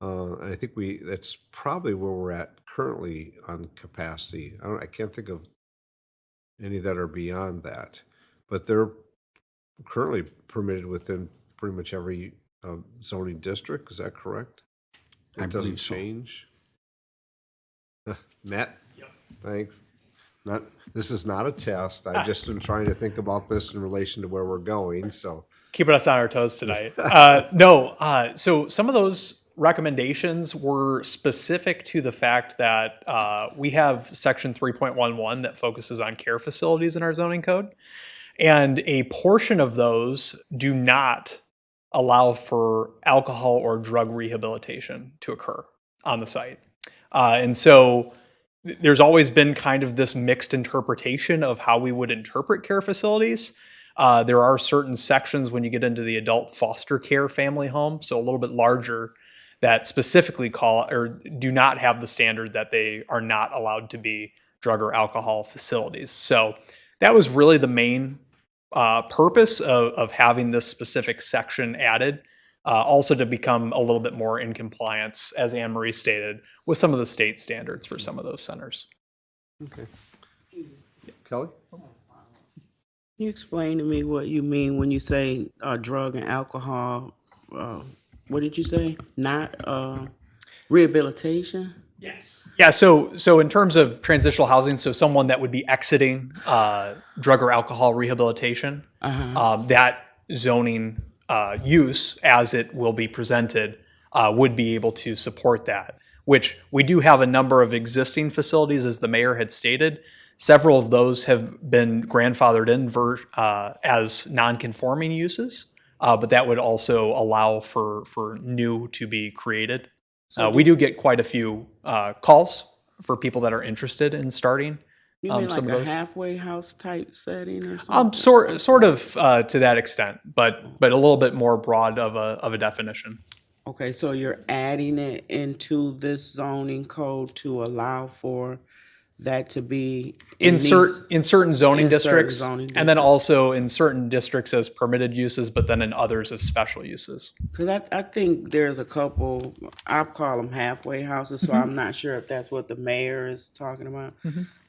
And I think that's probably where we're at currently on capacity. I can't think of any that are beyond that, but they're currently permitted within pretty much every zoning district. Is that correct? I It doesn't believe so. change. Matt? Yep. Thanks. This is not a test. I've just been trying to think about this in relation to where we're going, so. Keeping us on our toes tonight. So some of those recommendations were specific to the fact that we have section 3.11 that focuses on care facilities in our zoning code. And a portion of those do not allow for alcohol or drug rehabilitation to occur on the site. And so there's always been kind of this mixed interpretation of how we would interpret care facilities. There are certain sections when you get into the adult foster care family home, so a little bit larger, that specifically call or do not have the standard that they are not allowed to be drug or alcohol facilities. So that was really the main purpose of having this specific section added, also to become a little bit more in compliance, as Anne Marie stated, with some of the state standards for some of those centers. Okay. Kelly? Can you explain to me what you mean when you say drug and alcohol? What did you say? Not rehabilitation? Yes. Yeah. So in terms of transitional housing, so someone that would be exiting drug or alcohol rehabilitation, that zoning use, as it will be presented, would be able to support that. Which we do have a number of existing facilities, as the mayor had stated. Several of those have been grandfathered in as non-conforming uses, but that would also allow for new to be created. We do get quite a few calls for people that are interested in starting. You mean some like of a those. halfway house type setting or something? Sort of to that extent, but a little bit more broad of a definition. Okay, so you're adding it into this zoning code to allow for that to be In certain zoning in certain districts, zoning and then also in certain districts as permitted uses, but then in others as special uses. Because I think there's a couple, I call them halfway houses, so I'm not sure if that's what the mayor is talking about.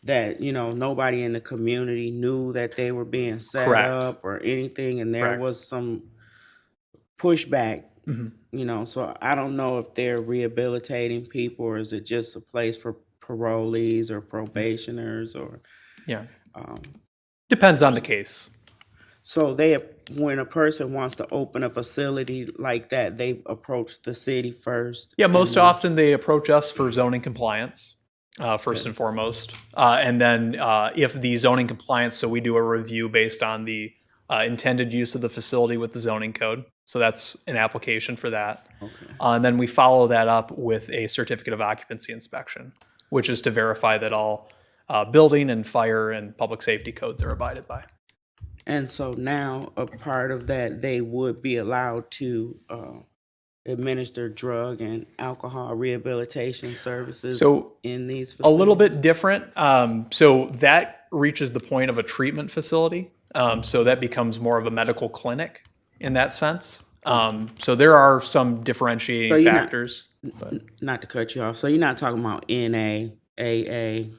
That, nobody in the community knew that they were being set Correct. up or anything, and there Correct. was some pushback, so I don't know if they're rehabilitating people or is it just a place for parolees or probationers or, Yeah. Depends on the case. So when a person wants to open a facility like that, they approach the city first? Yeah, and most then- often they approach us for zoning compliance, first and foremost. And then if the zoning compliance, so we do a review based on the intended use of the facility with the zoning code. So that's an application for that. Okay. And then we follow that up with a certificate of occupancy inspection, which is to verify that all building and fire and public safety codes are abided by. And so now, a part of that, they would be allowed to administer drug and alcohol rehabilitation services So in these a facilities? little bit different. So that reaches the point of a treatment facility. So that becomes more of a medical clinic in that sense. So there are some differentiating So you're not- factors. But Not to cut you off, so you're not talking about NA, AA,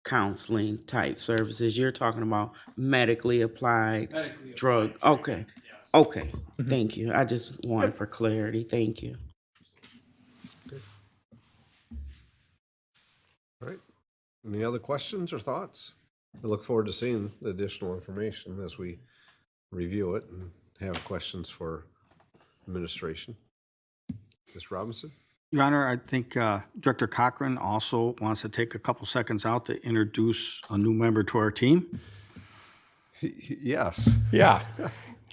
counseling type services. You're talking about medically applied drug. Okay. Okay. Thank you. I just wanted for clarity. Thank you. All right. Any other questions or thoughts? I look forward to seeing the additional information as we review it and have questions for administration. Mr. Robinson? Your Honor, I think Director Cochran also wants to take a couple seconds out to introduce a new member to our team. Yes. Yeah.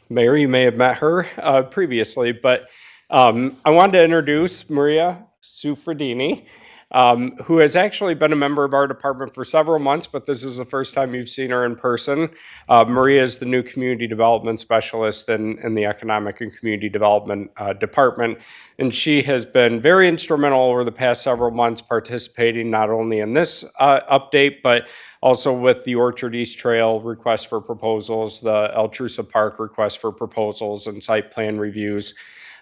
Mayor, you may have met her previously, but I wanted to introduce Maria Sufredini, who has actually been a member of our department for several months, but this is the first time you've seen her in person. Maria is the new community development specialist in the economic and community development department, and she has been very instrumental over the past several months participating not only in this update, but also with the Orchard East Trail request for proposals, the Altrusa Park request for proposals, and site plan reviews.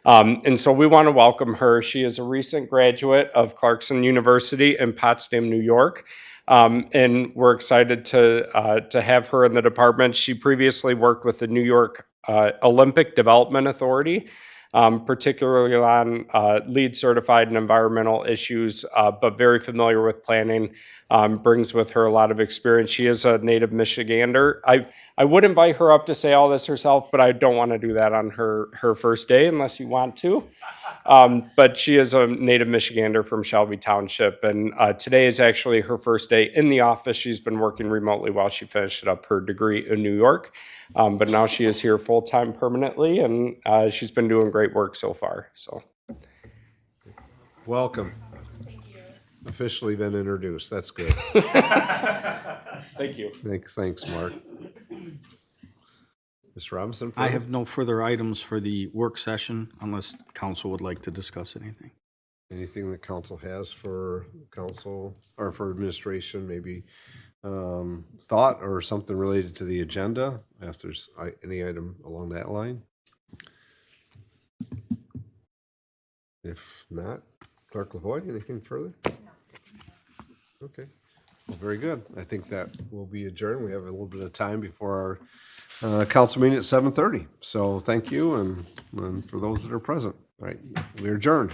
And so we want to welcome her. She is a recent graduate of Clarkson University in Potsdam, New York. And we're excited to have her in the department. She previously worked with the New York Olympic Development Authority, particularly on LEED certified and environmental issues, but very familiar with planning, brings with her a lot of experience. She is a native Michigander. I would invite her up to say all this herself, but I don't want to do that on her first day unless you want to. But she is a native Michigander from Shelby Township, and today is actually her first day in the office. She's been working remotely while she finished up her degree in New York, but now she is here full-time permanently, and she's been doing great work so far. So, Welcome. Thank you. Officially been introduced. That's good. thank you. Thanks, Mark. Mr. Robinson? I have no further items for the work session unless council would like to discuss anything. Anything that council has for council or for administration, maybe thought or something related to the agenda, if there's any item along that line? If not, Clerk LaVoy, anything further? Okay, well, very good. I think that will be adjourned. We have a little bit of time before our council meeting at 7:30. So thank you, and for those that are present, all right, we're adjourned.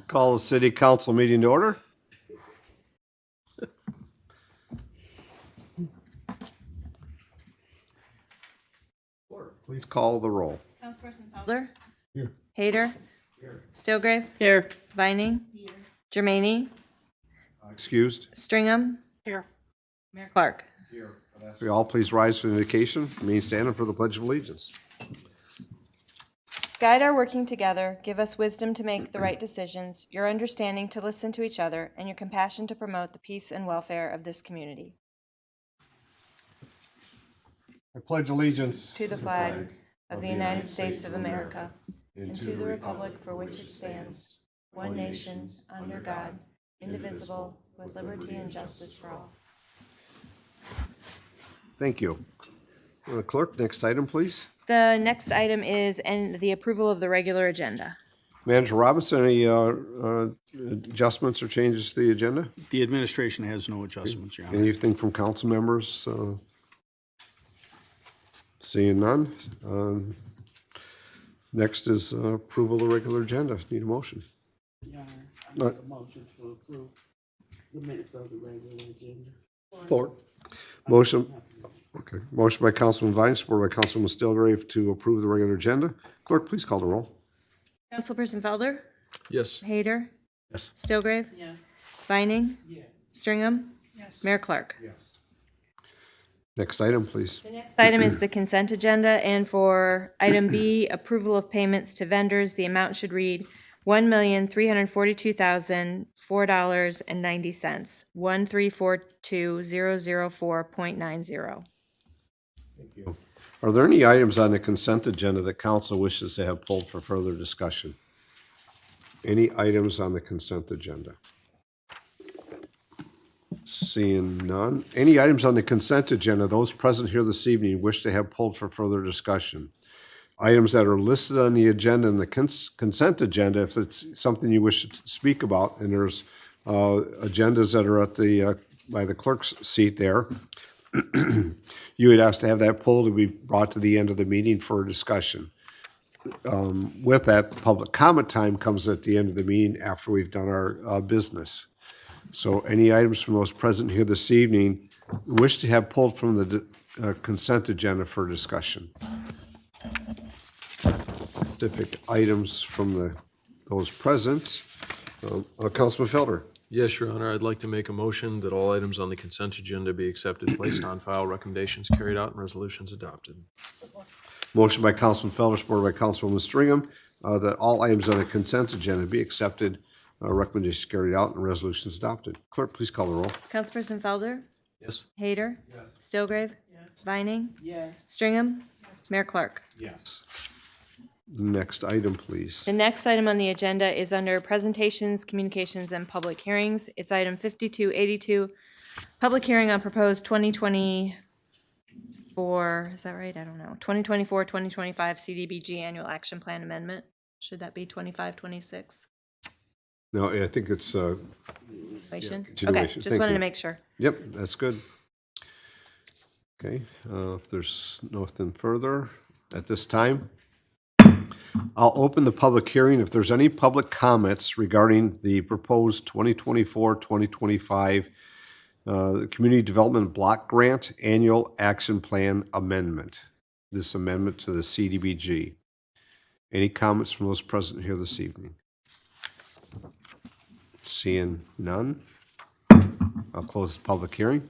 Call the city council meeting to order. Please call the roll. Councilperson Felder? Here. Hader? Here. Stilgrave? Here. Vining? Here. Jermaine? Excused. Stringham? Here. Mayor Clark? We all please rise for the invocation. Remain standing for the Pledge of Allegiance. Guide our working together, give us wisdom to make the right decisions, your understanding to listen to each other, and your compassion to promote the peace and welfare of this community. I pledge allegiance To the flag of the United States of America and to the republic for which it stands, one nation, under God, indivisible, with liberty and justice for all. Thank you. Clerk, next item, please. The next item is the approval of the regular agenda. Manager Robinson, any adjustments or changes to the agenda? The administration has no adjustments, Your Honor. Anything from council members? Seeing none. Next is approval of the regular agenda. Need a motion. Your Honor, I make a motion to approve the minutes of the regular agenda. Support. Motion. Okay. Motion by Councilman Vine, supported by Councilman Stilgrave to approve the regular agenda. Clerk, please call the roll. Councilperson Felder? Yes. Hader? Yes. Stilgrave? Yes. Vining? Yes. Stringham? Yes. Mayor Clark? Yes. Next item, please. The next item is the consent agenda, and for item B, approval of payments to vendors, the amount should read $1,342,004.90, 1342004.90. Thank you. Are there any items on the consent agenda that council wishes to have pulled for further discussion? Any items on the consent agenda? Seeing none. Any items on the consent agenda those present here this evening wish to have pulled for further discussion? Items that are listed on the agenda and the consent agenda, if it's something you wish to speak about, and there's agendas that are at the by the clerk's seat there, you would ask to have that pulled to be brought to the end of the meeting for discussion. With that, public comment time comes at the end of the meeting after we've done our business. So any items from those present here this evening wish to have pulled from the consent agenda for discussion? Specific items from those present. Councilman Felder. Yes, Your Honor, I'd like to make a motion that all items on the consent agenda be accepted, placed on file, recommendations carried out, and resolutions adopted. Motion by Councilman Felder, supported by Councilwoman Stringham, that all items on the consent agenda be accepted, recommendations carried out, and resolutions adopted. Clerk, please call the roll. Councilperson Felder? Yes. Hader? Yes. Stilgrave? Yes. Vining? Yes. Stringham? Yes. Mayor Clark? Yes. Next item, please. The next item on the agenda is under presentations, communications, and public hearings. It's item 5282, public hearing on proposed 2024, is that right? I don't know. 2024-2025 CDBG Annual Action Plan Amendment. Should that be 25-26? No, I think it's, Continuation? Okay, continuation. just Thank wanted you. to make sure. Yep, that's good. Okay, if there's nothing further at this time, I'll open the public hearing. If there's any public comments regarding the proposed 2024-2025 Community Development Block Grant Annual Action Plan Amendment, this amendment to the CDBG. Any comments from those present here this evening? Seeing none, I'll close the public hearing.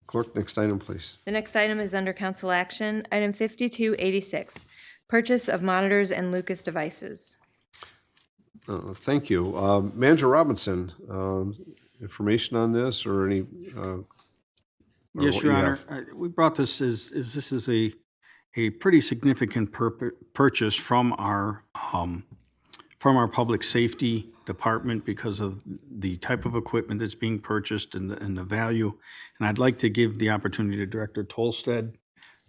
Clerk, next item, please. The next item is under council action, item 5286, purchase of monitors and Lucas devices. Thank you. Manager Robinson, information on this or any? Yes, what Your you Honor. have? We brought this as this is a pretty significant purchase from our public safety department because of the type of equipment that's being purchased and the value. And I'd like to give the opportunity to Director Tolstead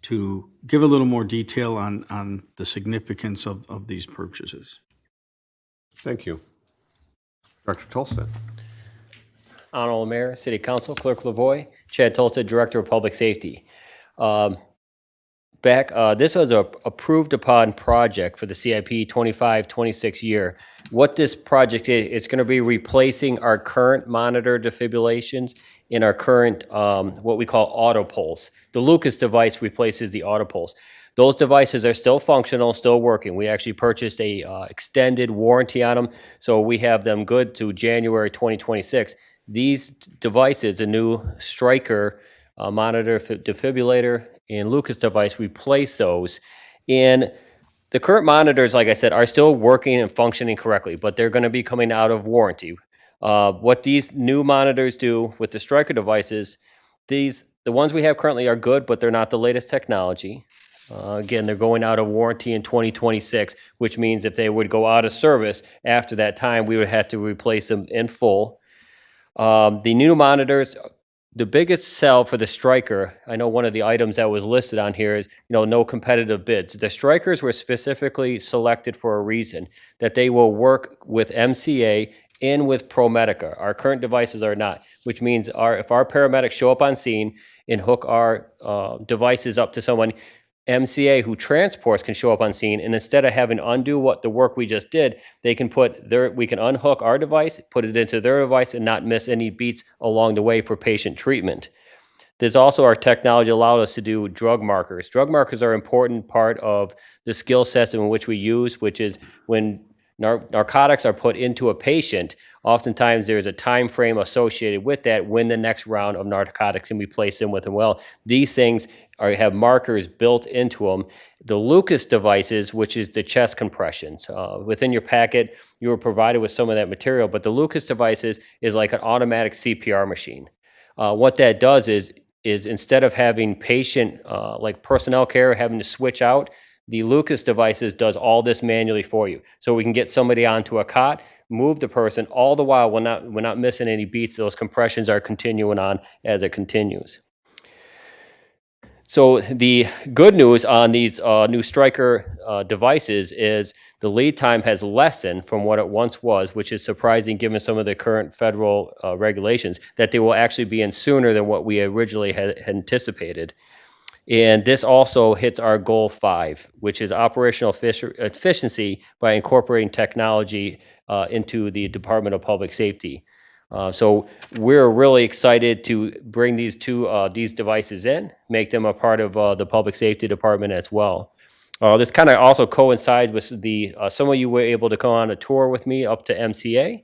to give a little more detail on the significance of these purchases. Thank you. Director Tolstead. Honorable Mayor, City Council, Clerk Lavoy, Chad Tolstead, Director of Public Safety. This was a approved upon project for the CIP 25-26 year. What this project is, it's going to be replacing our current monitor defibrillations in our current, what we call auto pulse. The Lucas device replaces the auto pulse. Those devices are still functional, still working. We actually purchased a extended warranty on them, so we have them good to January 2026. These devices, the new Stryker monitor defibrillator and Lucas device, replace those. And the current monitors, like I said, are still working and functioning correctly, but they're going to be coming out of warranty. What these new monitors do with the Stryker devices, the ones we have currently are good, but they're not the latest technology. Again, they're going out of warranty in 2026, which means if they would go out of service after that time, we would have to replace them in full. The new monitors, the biggest sell for the Stryker, I know one of the items that was listed on here is, no competitive bids. The Strykers were specifically selected for a reason, that they will work with MCA and with ProMedica. Our current devices are not, which means if our paramedics show up on scene and hook our devices up to someone, MCA who transports can show up on scene, and instead of having to undo what the work we just did, we can unhook our device, put it into their device, and not miss any beats along the way for patient treatment. There's also our technology allowed us to do drug markers. Drug markers are an important part of the skill sets in which we use, which is when narcotics are put into a patient, oftentimes there's a time frame associated with that when the next round of narcotics can be placed in with them. Well, these things have markers built into them. The Lucas devices, which is the chest compressions, within your packet, you were provided with some of that material, but the Lucas devices is like an automatic CPR machine. What that does is instead of having patient, like personnel care, having to switch out, the Lucas devices does all this manually for you. So we can get somebody onto a cot, move the person, all the while we're not missing any beats. Those compressions are continuing on as it continues. So the good news on these new Stryker devices is the lead time has lessened from what it once was, which is surprising given some of the current federal regulations, that they will actually be in sooner than what we originally had anticipated. And this also hits our goal 5, which is operational efficiency by incorporating technology into the Department of Public Safety. So we're really excited to bring these devices in, make them a part of the Public Safety Department as well. This kind of also coincides with some of you were able to come on a tour with me up to MCA.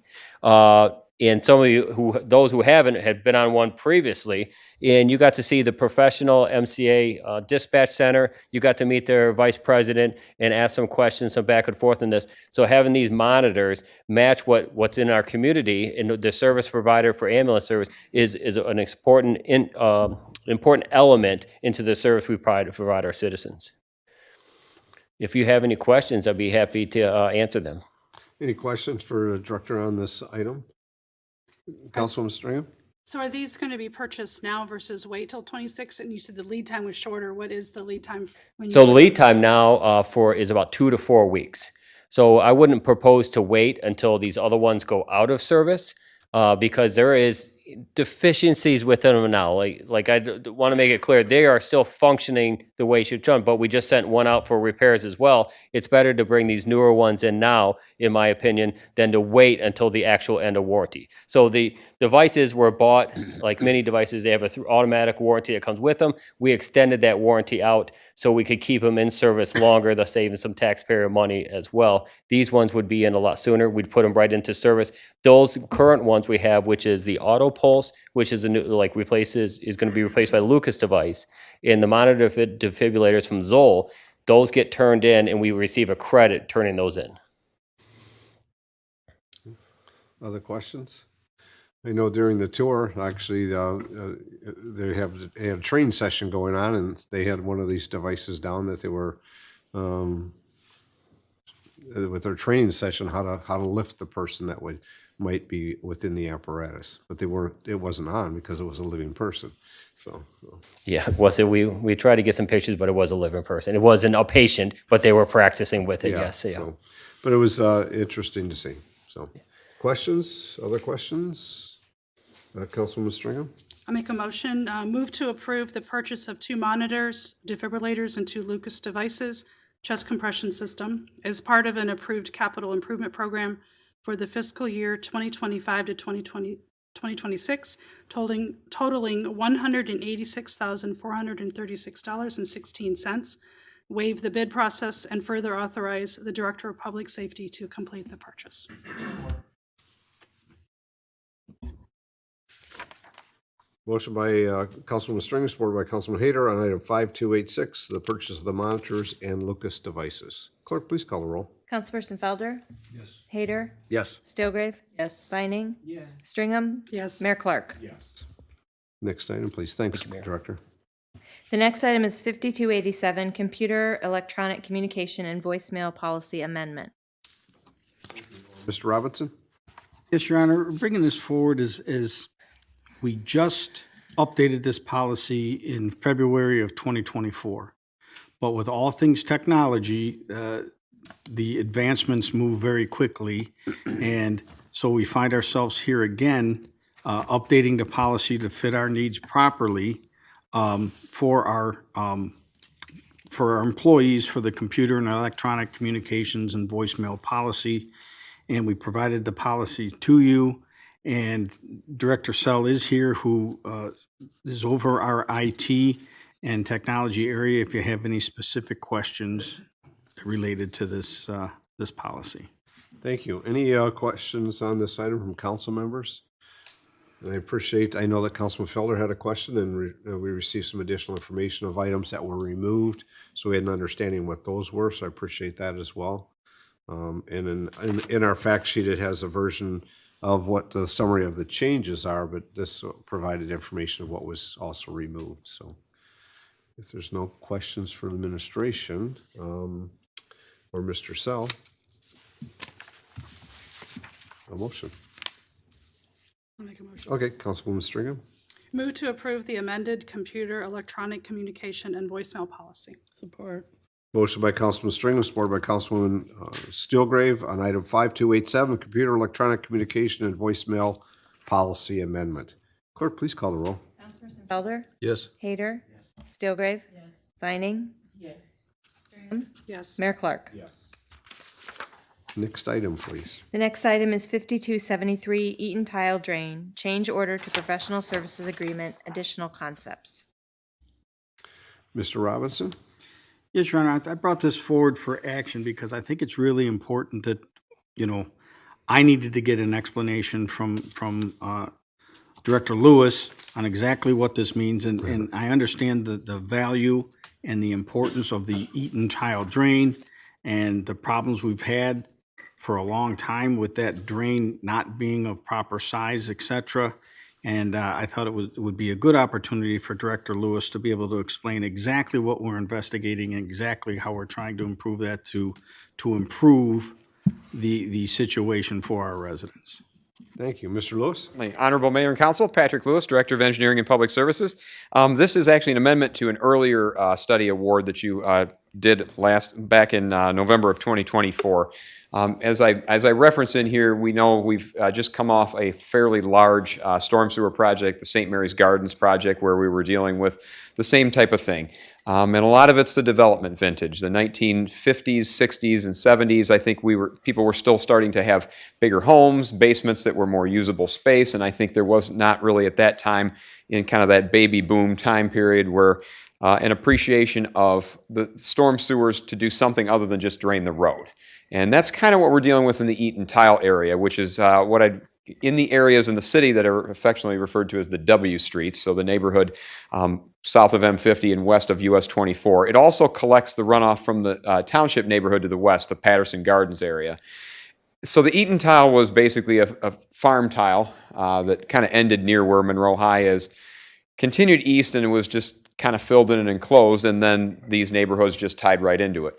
And some of you, those who haven't, had been on one previously, and you got to see the professional MCA dispatch center. You got to meet their vice president and ask some questions, some back and forth in this. So having these monitors match what's in our community, and the service provider for ambulance service is an important element into the service we provide our citizens. If you have any questions, I'd be happy to answer them. Any questions for the director on this item? Councilwoman Stringham? So are these going to be purchased now versus wait till 26? And you said the lead time was shorter. What is the lead time? So the lead time now is about 2 to 4 weeks. So I wouldn't propose to wait until these other ones go out of service because there is deficiencies within them now. Like I want to make it clear, they are still functioning the way it should run, but we just sent one out for repairs as well. It's better to bring these newer ones in now, in my opinion, than to wait until the actual end of warranty. So the devices were bought, like many devices, they have an automatic warranty that comes with them. We extended that warranty out so we could keep them in service longer, thus saving some taxpayer money as well. These ones would be in a lot sooner. We'd put them right into service. Those current ones we have, which is the auto pulse, which is a new, is going to be replaced by the Lucas device, and the monitor defibrillators from Zoll, those get turned in and we receive a credit turning those in. Other questions? I know during the tour, actually, they had a training session going on, and they had one of these devices down that they were with their training session how to lift the person that might be within the apparatus, but it wasn't on because it was a living person. So. Yeah, we tried to get some pictures, but it was a living person. It wasn't a patient, but they were practicing with it. Yeah, Yes. Yeah. So, but it was interesting to see. So, questions? Other questions? Councilwoman Stringham? I'll make a motion, move to approve the purchase of 2 monitors, defibrillators, and 2 Lucas devices, chest compression system, as part of an approved capital improvement program for the fiscal year 2025 to 2026, totaling $186,436.16. Waive the bid process and further authorize the Director of Public Safety to complete the purchase. Motion by Councilman String, supported by Councilman Hayter on item 5286, the purchase of the monitors and Lucas devices. Clerk, please call the roll. Councilperson Felder? Yes. Hader? Yes. Stillgrave? Yes. Vining? Stringham? Yes. Mayor Clark? Next item, please. Thanks, Director. The next item is 5287, Computer, Electronic Communication, and Voicemail Policy Amendment. Mr. Robinson? Yes, Your Honor, bringing this forward is we just updated this policy in February of 2024. But with all things technology, the advancements move very quickly. And so we find ourselves here again, updating the policy to fit our needs properly for our employees, for the computer and electronic communications and voicemail policy. And we provided the policy to you. And Director Sell is here, who is over our IT and technology area, if you have any specific questions related to this policy. Thank you. Any questions on this item from council members? And I know that Councilman Felder had a question, and we received some additional information of items that were removed, so we had an understanding what those were, so I appreciate that as well. And in our fact sheet, it has a version of what the summary of the changes are, but this provided information of what was also removed. So if there's no questions for the administration or Mr. Sell, a motion. I'll make a motion. Okay, Councilwoman Stringham. Move to approve the amended computer, electronic communication, and voicemail policy. Support. Motion by Councilman Stringham, supported by Councilwoman Steelgrave on item 5287, computer, electronic communication, and voicemail policy amendment. Clerk, please call the roll. Councilperson Felder? Yes. Hader? Stillgrave? Vining? Yes. Stringham? Yes. Mayor Clark? Next item, please. The next item is 5273, Eaton Tile Drain, change order to professional services agreement, additional concepts. Mr. Robinson? Yes, Your Honor, I brought this forward for action because I think it's really important that, I needed to get an explanation from Director Lewis on exactly what this means, and I understand the value and the importance of the Eaton tile drain and the problems we've had for a long time with that drain not being of proper size, et cetera. And I thought it would be a good opportunity for Director Lewis to be able to explain exactly what we're investigating and exactly how we're trying to improve that to improve the situation for our residents. Thank you. Mr. Lewis? Honorable Mayor and Council, Patrick Lewis, Director of Engineering and Public Services. This is actually an amendment to an earlier study award that you did back in November of 2024. As I reference in here, we know we've just come off a fairly large storm sewer project, the St. Mary's Gardens project, where we were dealing with the same type of thing. And a lot of it's the development vintage, the 1950s, 60s, and 70s. I think people were still starting to have bigger homes, basements that were more usable space, and I think there was not really at that time, in kind of that baby boom time period, where an appreciation of the storm sewers to do something other than just drain the road. And that's kind of what we're dealing with in the Eaton Tile area, which is in the areas in the city that are affectionately referred to as the W streets, so the neighborhood south of M50 and west of US 24. It also collects the runoff from the township neighborhood to the west, the Patterson Gardens area. So the Eaton tile was basically a farm tile that kind of ended near where Monroe High is, continued east, and it was just kind of filled in and enclosed, and then these neighborhoods just tied right into it.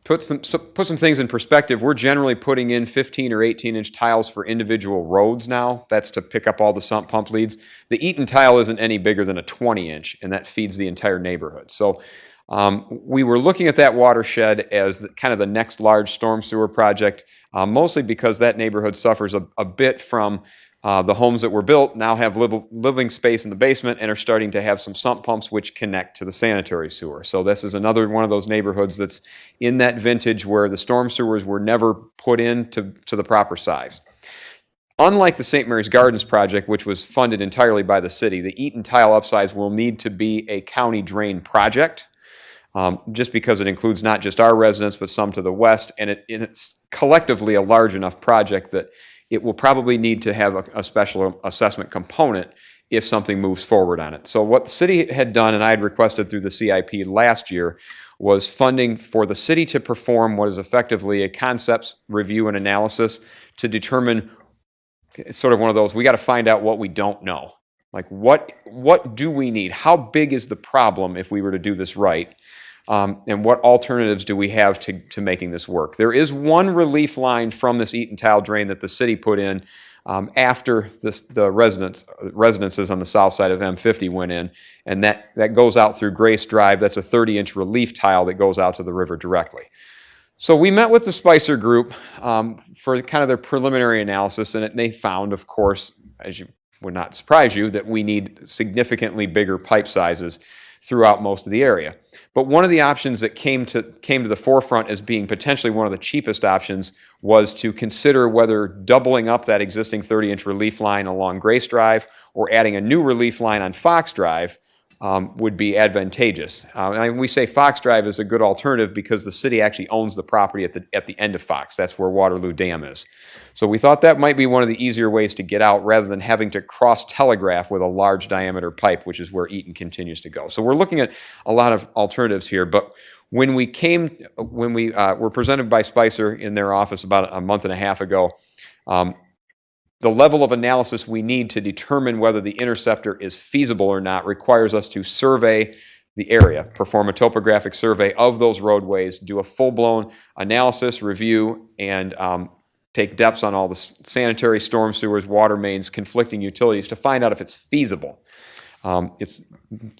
Put some things in perspective. We're generally putting in 15 or 18-inch tiles for individual roads now. That's to pick up all the sump pump leads. The Eaton tile isn't any bigger than a 20-inch, and that feeds the entire neighborhood. So we were looking at that watershed as kind of the next large storm sewer project, mostly because that neighborhood suffers a bit from the homes that were built now have living space in the basement and are starting to have some sump pumps which connect to the sanitary sewer. So this is another one of those neighborhoods that's in that vintage where the storm sewers were never put in to the proper size. Unlike the St. Mary's Gardens project, which was funded entirely by the city, the Eaton Tile upsize will need to be a county drain project, just because it includes not just our residents, but some to the west, and it's collectively a large enough project that it will probably need to have a special assessment component if something moves forward on it. So what the city had done, and I had requested through the CIP last year, was funding for the city to perform what is effectively a concepts review and analysis to determine. It's sort of one of those, we got to find out what we don't know. Like what do we need? How big is the problem if we were to do this right? And what alternatives do we have to making this work? There is one relief line from this Eaton Tile drain that the city put in after the residences on the south side of M50 went in, and that goes out through Grace Drive. That's a 30-inch relief tile that goes out to the river directly. So we met with the Spicer Group for kind of their preliminary analysis, and they found, of course, as you would not surprise you, that we need significantly bigger pipe sizes throughout most of the area. But one of the options that came to the forefront as being potentially one of the cheapest options was to consider whether doubling up that existing 30-inch relief line along Grace Drive or adding a new relief line on Fox Drive would be advantageous. And we say Fox Drive is a good alternative because the city actually owns the property at the end of Fox. That's where Waterloo Dam is. So we thought that might be one of the easier ways to get out rather than having to cross-telegraph with a large diameter pipe, which is where Eaton continues to go. So we're looking at a lot of alternatives here, but when we were presented by Spicer in their office about a month and a half ago, the level of analysis we need to determine whether the interceptor is feasible or not requires us to survey the area, perform a topographic survey of those roadways, do a full-blown analysis, review, and take depths on all the sanitary, storm sewers, water mains, conflicting utilities to find out if it's feasible.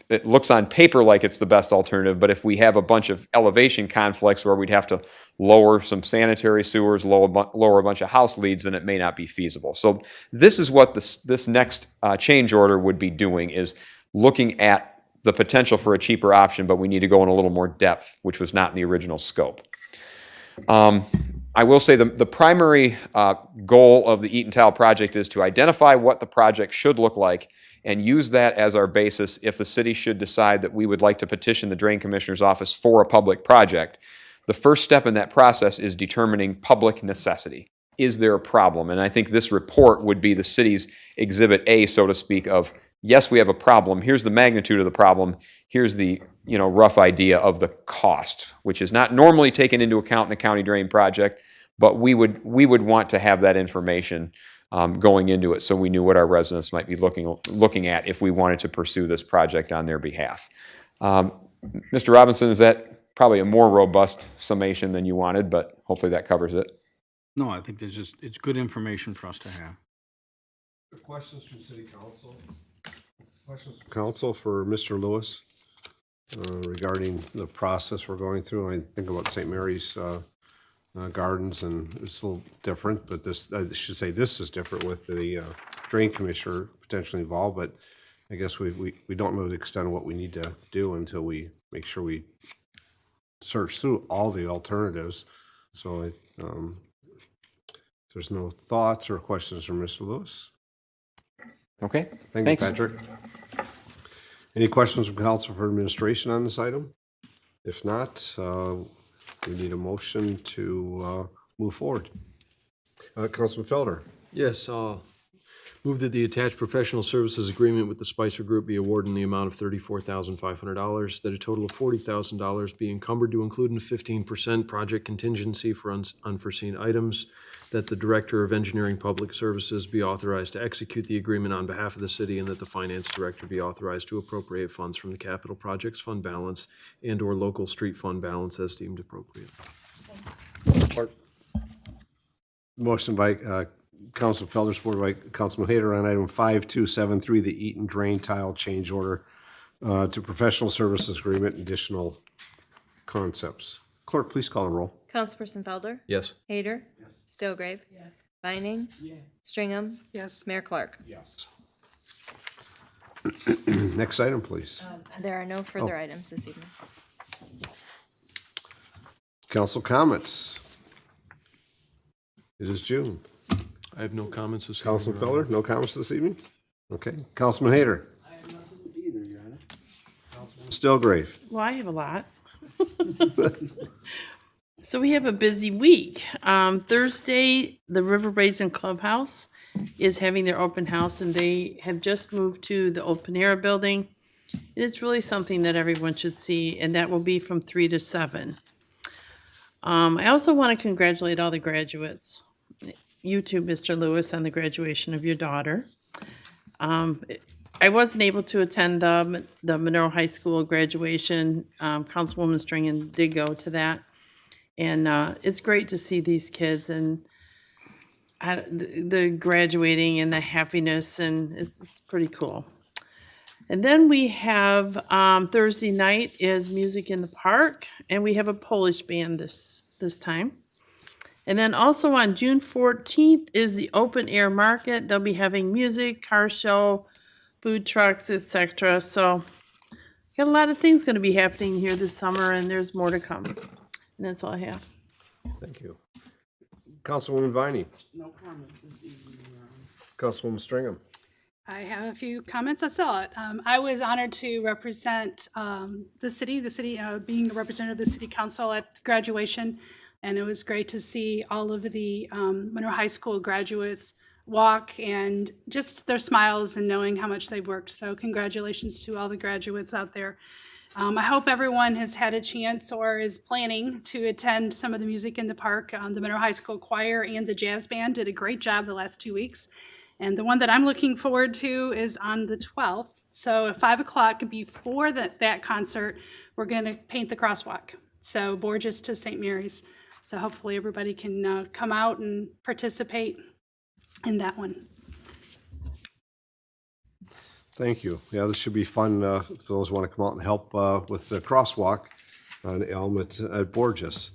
It looks on paper like it's the best alternative, but if we have a bunch of elevation conflicts where we'd have to lower some sanitary sewers, lower a bunch of house leads, then it may not be feasible. So this is what this next change order would be doing, is looking at the potential for a cheaper option, but we need to go in a little more depth, which was not in the original scope. I will say the primary goal of the Eaton Tile project is to identify what the project should look like and use that as our basis if the city should decide that we would like to petition the Drain Commissioner's office for a public project. The first step in that process is determining public necessity. Is there a problem? And I think this report would be the city's exhibit A, so to speak, of yes, we have a problem. Here's the magnitude of the problem. Here's the rough idea of the cost, which is not normally taken into account in a county drain project, but we would want to have that information going into it so we knew what our residents might be looking at if we wanted to pursue this project on their behalf. Mr. Robinson, is that probably a more robust summation than you wanted, but hopefully that covers it. No, I think it's good information for us to have. Questions from City Council? Questions from Council for Mr. Lewis regarding the process we're going through? I think about St. Mary's Gardens, and it's a little different, but this, I should say this is different with the Drain Commissioner potentially involved, but I guess we don't know the extent of what we need to do until we make sure we search through all the alternatives. So if there's no thoughts or questions from Mr. Lewis. Okay, Thanks. You, Patrick. Any questions from Council for Administration on this item? If not, we need a motion to move forward. Councilman Felder. Yes, move that the attached professional services agreement with the Spicer Group be awarded in the amount of $34,500, that a total of $40,000 be encumbered to include a 15% project contingency for unforeseen items, that the Director of Engineering Public Services be authorized to execute the agreement on behalf of the city, and that the Finance Director be authorized to appropriate funds from the Capital Projects Fund balance and/or local street fund balance as deemed appropriate. Clark. Motion by Council Felder, supported by Councilman Hayter on item 5273, the Eaton Drain Tile change order to professional services agreement, additional concepts. Clerk, please call the roll. Councilperson Felder? Yes. Hader? Yes. Stilgrave? Yes. Vining. Stringham. Yes. Mayor Clark. Next item, please. There are no further items this evening. Council comments. It is June. I have no comments this evening. Councilman Your Honor. Feller, no comments this evening? Okay. Councilman Hayter. I have nothing either, Your Honor. Stillgrave. Well, I have a lot. So we have a busy week. Thursday, the River Basin Clubhouse is having their open house, and they have just moved to the open air building. And it's really something that everyone should see, and that will be from 3 to 7. I also want to congratulate all the graduates. You too, Mr. Lewis, on the graduation of your daughter. I wasn't able to attend the Monroe High School graduation. Councilwoman Stringham did go to that. And it's great to see these kids and the graduating and the happiness, and it's pretty cool. And then we have Thursday night is Music in the Park, and we have a Polish band this time. And then also on June 14th is the open air market. They'll be having music, car show, food trucks, etc. So got a lot of things going to be happening here this summer, and there's more to come. And that's all I have. Thank you. Councilwoman Viney. No comment this evening, Your Honor. Councilwoman Stringham. I have a few comments. I saw it. I was honored to represent the city, being a representative of the city council at graduation. And it was great to see all of the Monroe High School graduates walk and just their smiles and knowing how much they've worked. So congratulations to all the graduates out there. I hope everyone has had a chance or is planning to attend some of the Music in the Park. The Monroe High School Choir and the jazz band did a great job the last 2 weeks. And the one that I'm looking forward to is on the 12th. So at 5 o'clock before that concert, we're going to paint the crosswalk. So Borges to St. Mary's. So hopefully everybody can come out and participate in that one. Thank you. Yeah, this should be fun if those want to come out and help with the crosswalk on Elm at Borges.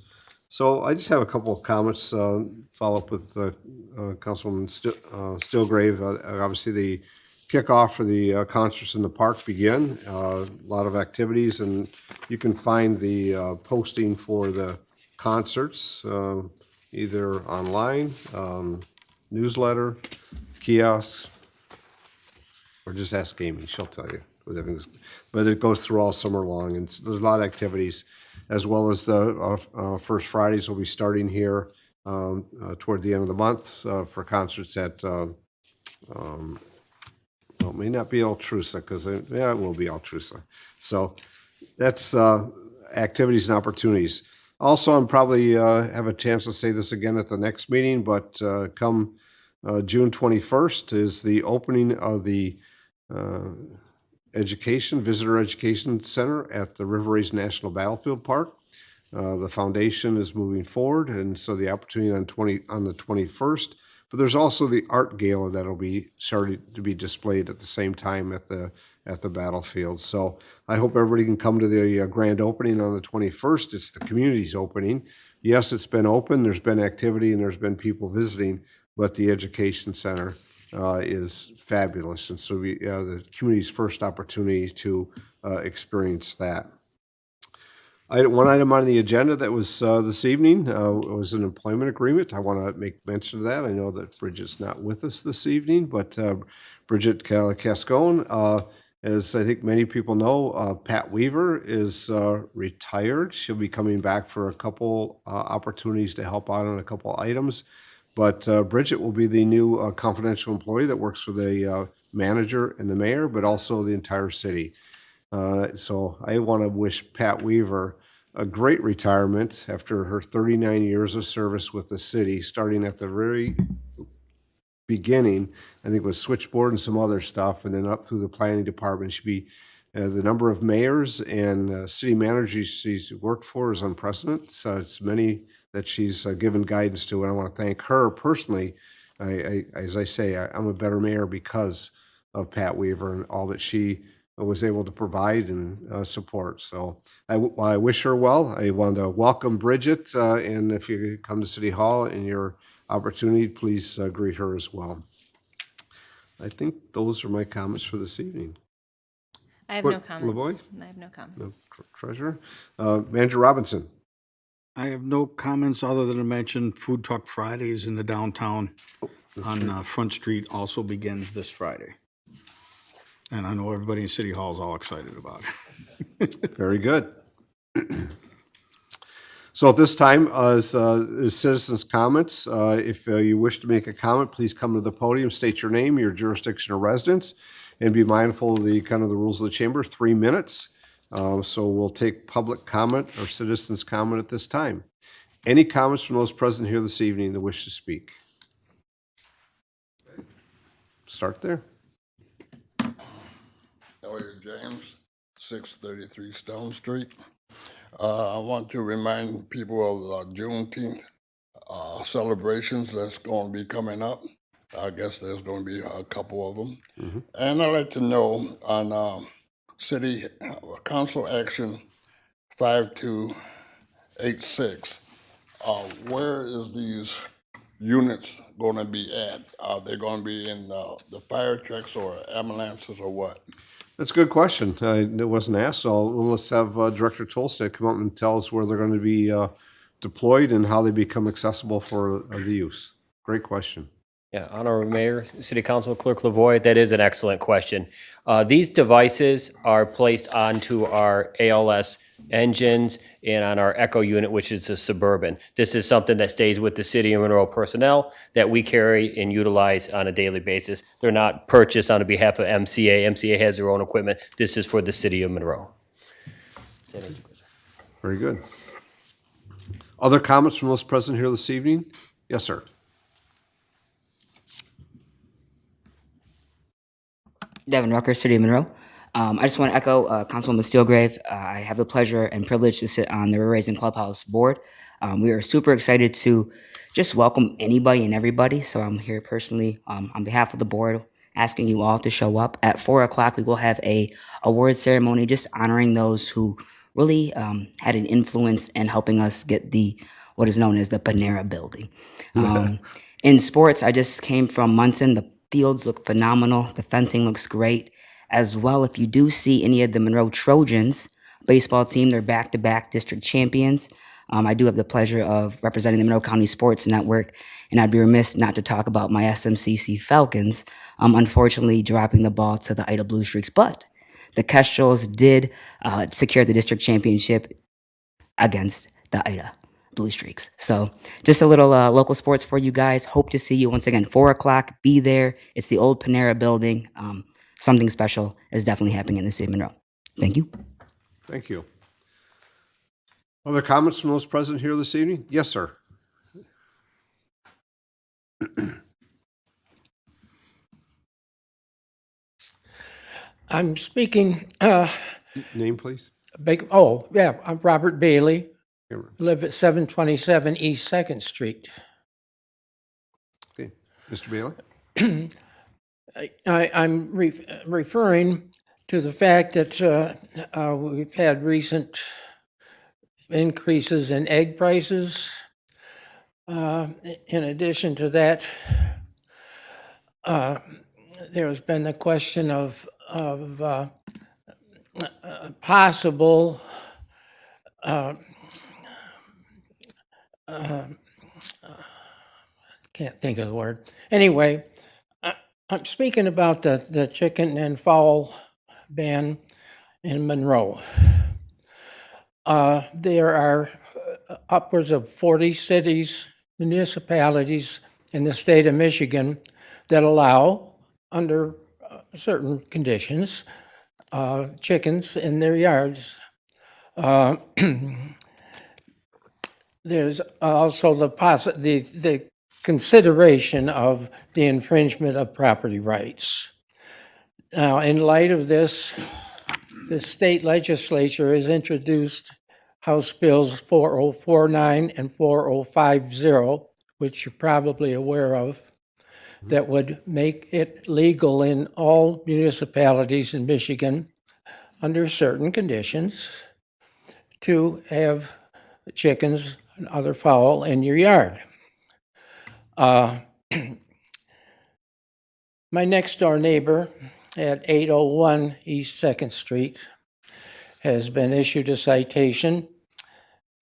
So I just have a couple of comments, follow up with Councilwoman Stillgrave. Obviously, the kickoff for the concerts in the park begin. A lot of activities, and you can find the posting for the concerts either online, newsletter, kiosks, or just ask Amy, she'll tell you. But it goes through all summer long, and there's a lot of activities, as well as the First Fridays will be starting here toward the end of the month for concerts at, well, it may not be Altrusa, because, yeah, it will be Altrusa. So that's activities and opportunities. Also, I'm probably have a chance to say this again at the next meeting, but come June 21st is the opening of the Visitor Education Center at the River Race National Battlefield Park. The foundation is moving forward, and so the opportunity on the 21st. But there's also the art gala that'll be started to be displayed at the same time at the battlefield. So I hope everybody can come to the grand opening on the 21st. It's the community's opening. Yes, it's been open. There's been activity and there's been people visiting, but the education center is fabulous. And so the community's first opportunity to experience that. One item on the agenda that was this evening was an employment agreement. I want to make mention of that. I know that Bridget's not with us this evening, but Bridget Cascone, as I think many people know, Pat Weaver is retired. She'll be coming back for a couple opportunities to help out on a couple items. But Bridget will be the new confidential employee that works for the manager and the mayor, but also the entire city. So I want to wish Pat Weaver a great retirement after her 39 years of service with the city, starting at the very beginning, I think with switchboard and some other stuff, and then up through the planning department. She'd be the number of mayors and city managers she's worked for is unprecedented. So it's many that she's given guidance to, and I want to thank her personally. As I say, I'm a better mayor because of Pat Weaver and all that she was able to provide and support. So I wish her well. I want to welcome Bridget, and if you come to City Hall and you're opportunity, please greet her as well. I think those are my comments for this evening. I have no Clerk comments. LaVoy? I have no comments. No, Treasurer. Manager Robinson. I have no comments other than to mention Food Truck Fridays in the downtown on Front Street also begins this Friday. And I know everybody in City Hall is all excited about it. Very good. So at this time, is citizens' comments. If you wish to make a comment, please come to the podium, state your name, your jurisdiction or residence, and be mindful of the kind of the rules of the chamber, 3 minutes. So we'll take public comment or citizens' comment at this time. Any comments from those present here this evening that wish to speak? Start there. Elliot James, 633 Stone Street. I want to remind people of the Juneteenth celebrations that's going to be coming up. I guess there's going to be a couple of them. And I'd like to know on City Council Action 5286, where is these units going to be at? Are they going to be in the fire trucks or ambulances or what? That's a good question. It wasn't asked, so let's have Director Tolstad come up and tell us where they're going to be deployed and how they become accessible for the use. Great question. Yeah, Honorable Mayor, City Council Clerk LaVoy, that is an excellent question. These devices are placed onto our ALS engines and on our Echo unit, which is a Suburban. This is something that stays with the City of Monroe personnel that we carry and utilize on a daily basis. They're not purchased on behalf of MCA. MCA has their own equipment. This is for the City of Monroe. Very good. Other comments from those present here this evening? Yes, sir. Devin Rucker, City of Monroe. I just want to echo Councilwoman Steelgrave. I have the pleasure and privilege to sit on the River Raisin Clubhouse board. We are super excited to just welcome anybody and everybody. So I'm here personally on behalf of the board, asking you all to show up. At 4 o'clock, we will have a award ceremony just honoring those who really had an influence in helping us get what is known as the Panera building. In sports, I just came from Munson. The fields look phenomenal. The fencing looks great. As well, if you do see any of the Monroe Trojans baseball team, they're back-to-back district champions. I do have the pleasure of representing the Monroe County Sports Network, and I'd be remiss not to talk about my SMCC Falcons, unfortunately dropping the ball to the Ida Blue Streaks. But the Kestrels did secure the district championship against the Ida Blue Streaks. So just a little local sports for you guys. Hope to see you once again, 4 o'clock. Be there. It's the old Panera building. Something special is definitely happening in the city of Monroe. Thank you. Thank you. Other comments from those present here this evening? Yes, sir. I'm speaking. Name, please. I'm Robert Bailey. Live at 727 East 2nd Street. Okay, Mr. Bailey. I'm referring to the fact that we've had recent increases in egg prices. In addition to that, there's been the question of possible can't think of the word. Anyway, I'm speaking about the chicken and fowl ban in Monroe. There are upwards of 40 cities, municipalities in the state of Michigan that allow, under certain conditions, chickens in their yards. There's also the consideration of the infringement of property rights. Now, in light of this, the state legislature has introduced House Bills 4049 and 4050, which you're probably aware of, that would make it legal in all municipalities in Michigan, under certain conditions, to have chickens and other fowl in your yard. My next door neighbor at 801 East Second Street has been issued a citation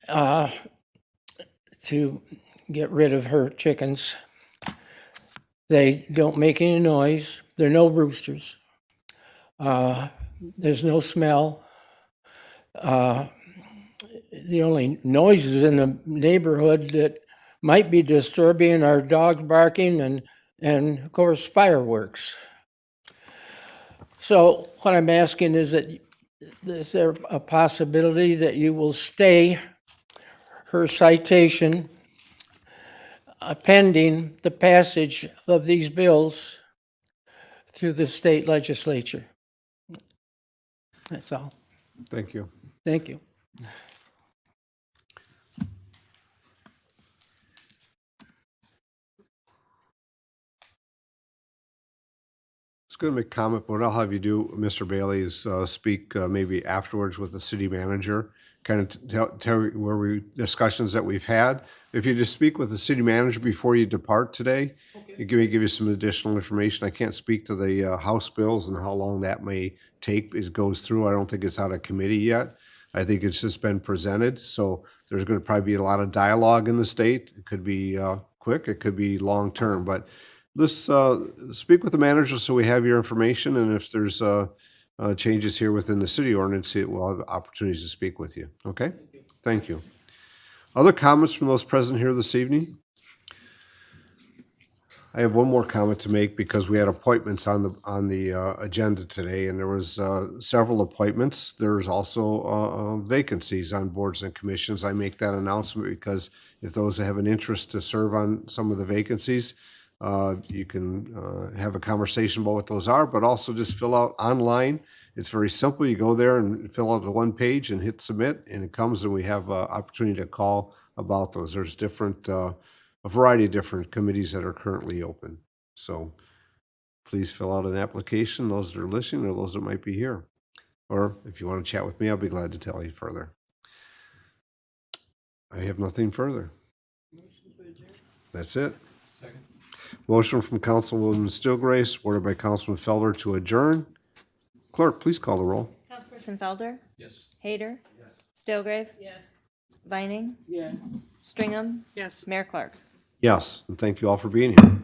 to get rid of her chickens. They don't make any noise. There are no roosters. There's no smell. The only noises in the neighborhood that might be disturbing are dogs barking and of course, fireworks. So what I'm asking is there a possibility that you will stay her citation pending the passage of these bills through the state legislature? That's all. Thank you. Thank you. Going to make a comment, but what I'll have you do, Mr. Bailey, is speak maybe afterwards with the city manager, kind of tell where discussions that we've had. If you just speak with the city manager before you depart today, it may give you some additional information. I can't speak to the House bills and how long that may take. It goes through. I don't think it's out of committee yet. I think it's just been presented. So there's going to probably be a lot of dialogue in the state. It could be quick. It could be long term, but let's speak with the manager so we have your information, and if there's changes here within the city ordinance, we'll have opportunities to speak with you. Okay? Thank you. Other comments from those present here this evening? I have one more comment to make because we had appointments on the agenda today, and there was several appointments. There's also vacancies on boards and commissions. I make that announcement because if those have an interest to serve on some of the vacancies, you can have a conversation about what those are, but also just fill out online. It's very simple. You go there and fill out the one page and hit submit, and it comes, and we have an opportunity to call about those. There's a variety of different committees that are currently open. So please fill out an application, those that are listening or those that might be here. Or if you want to chat with me, I'll be glad to tell you further. I have nothing further. That's it. Second. Motion from Councilwoman Stilgray, supported by Councilman Felder to adjourn. Clerk, please call the roll. Councilperson Felder? Yes. Hayter? Yes. Stilgrave? Yes. Vining? Yes. Stringham? Yes. Mayor Clark? Yes, and thank you all for being here.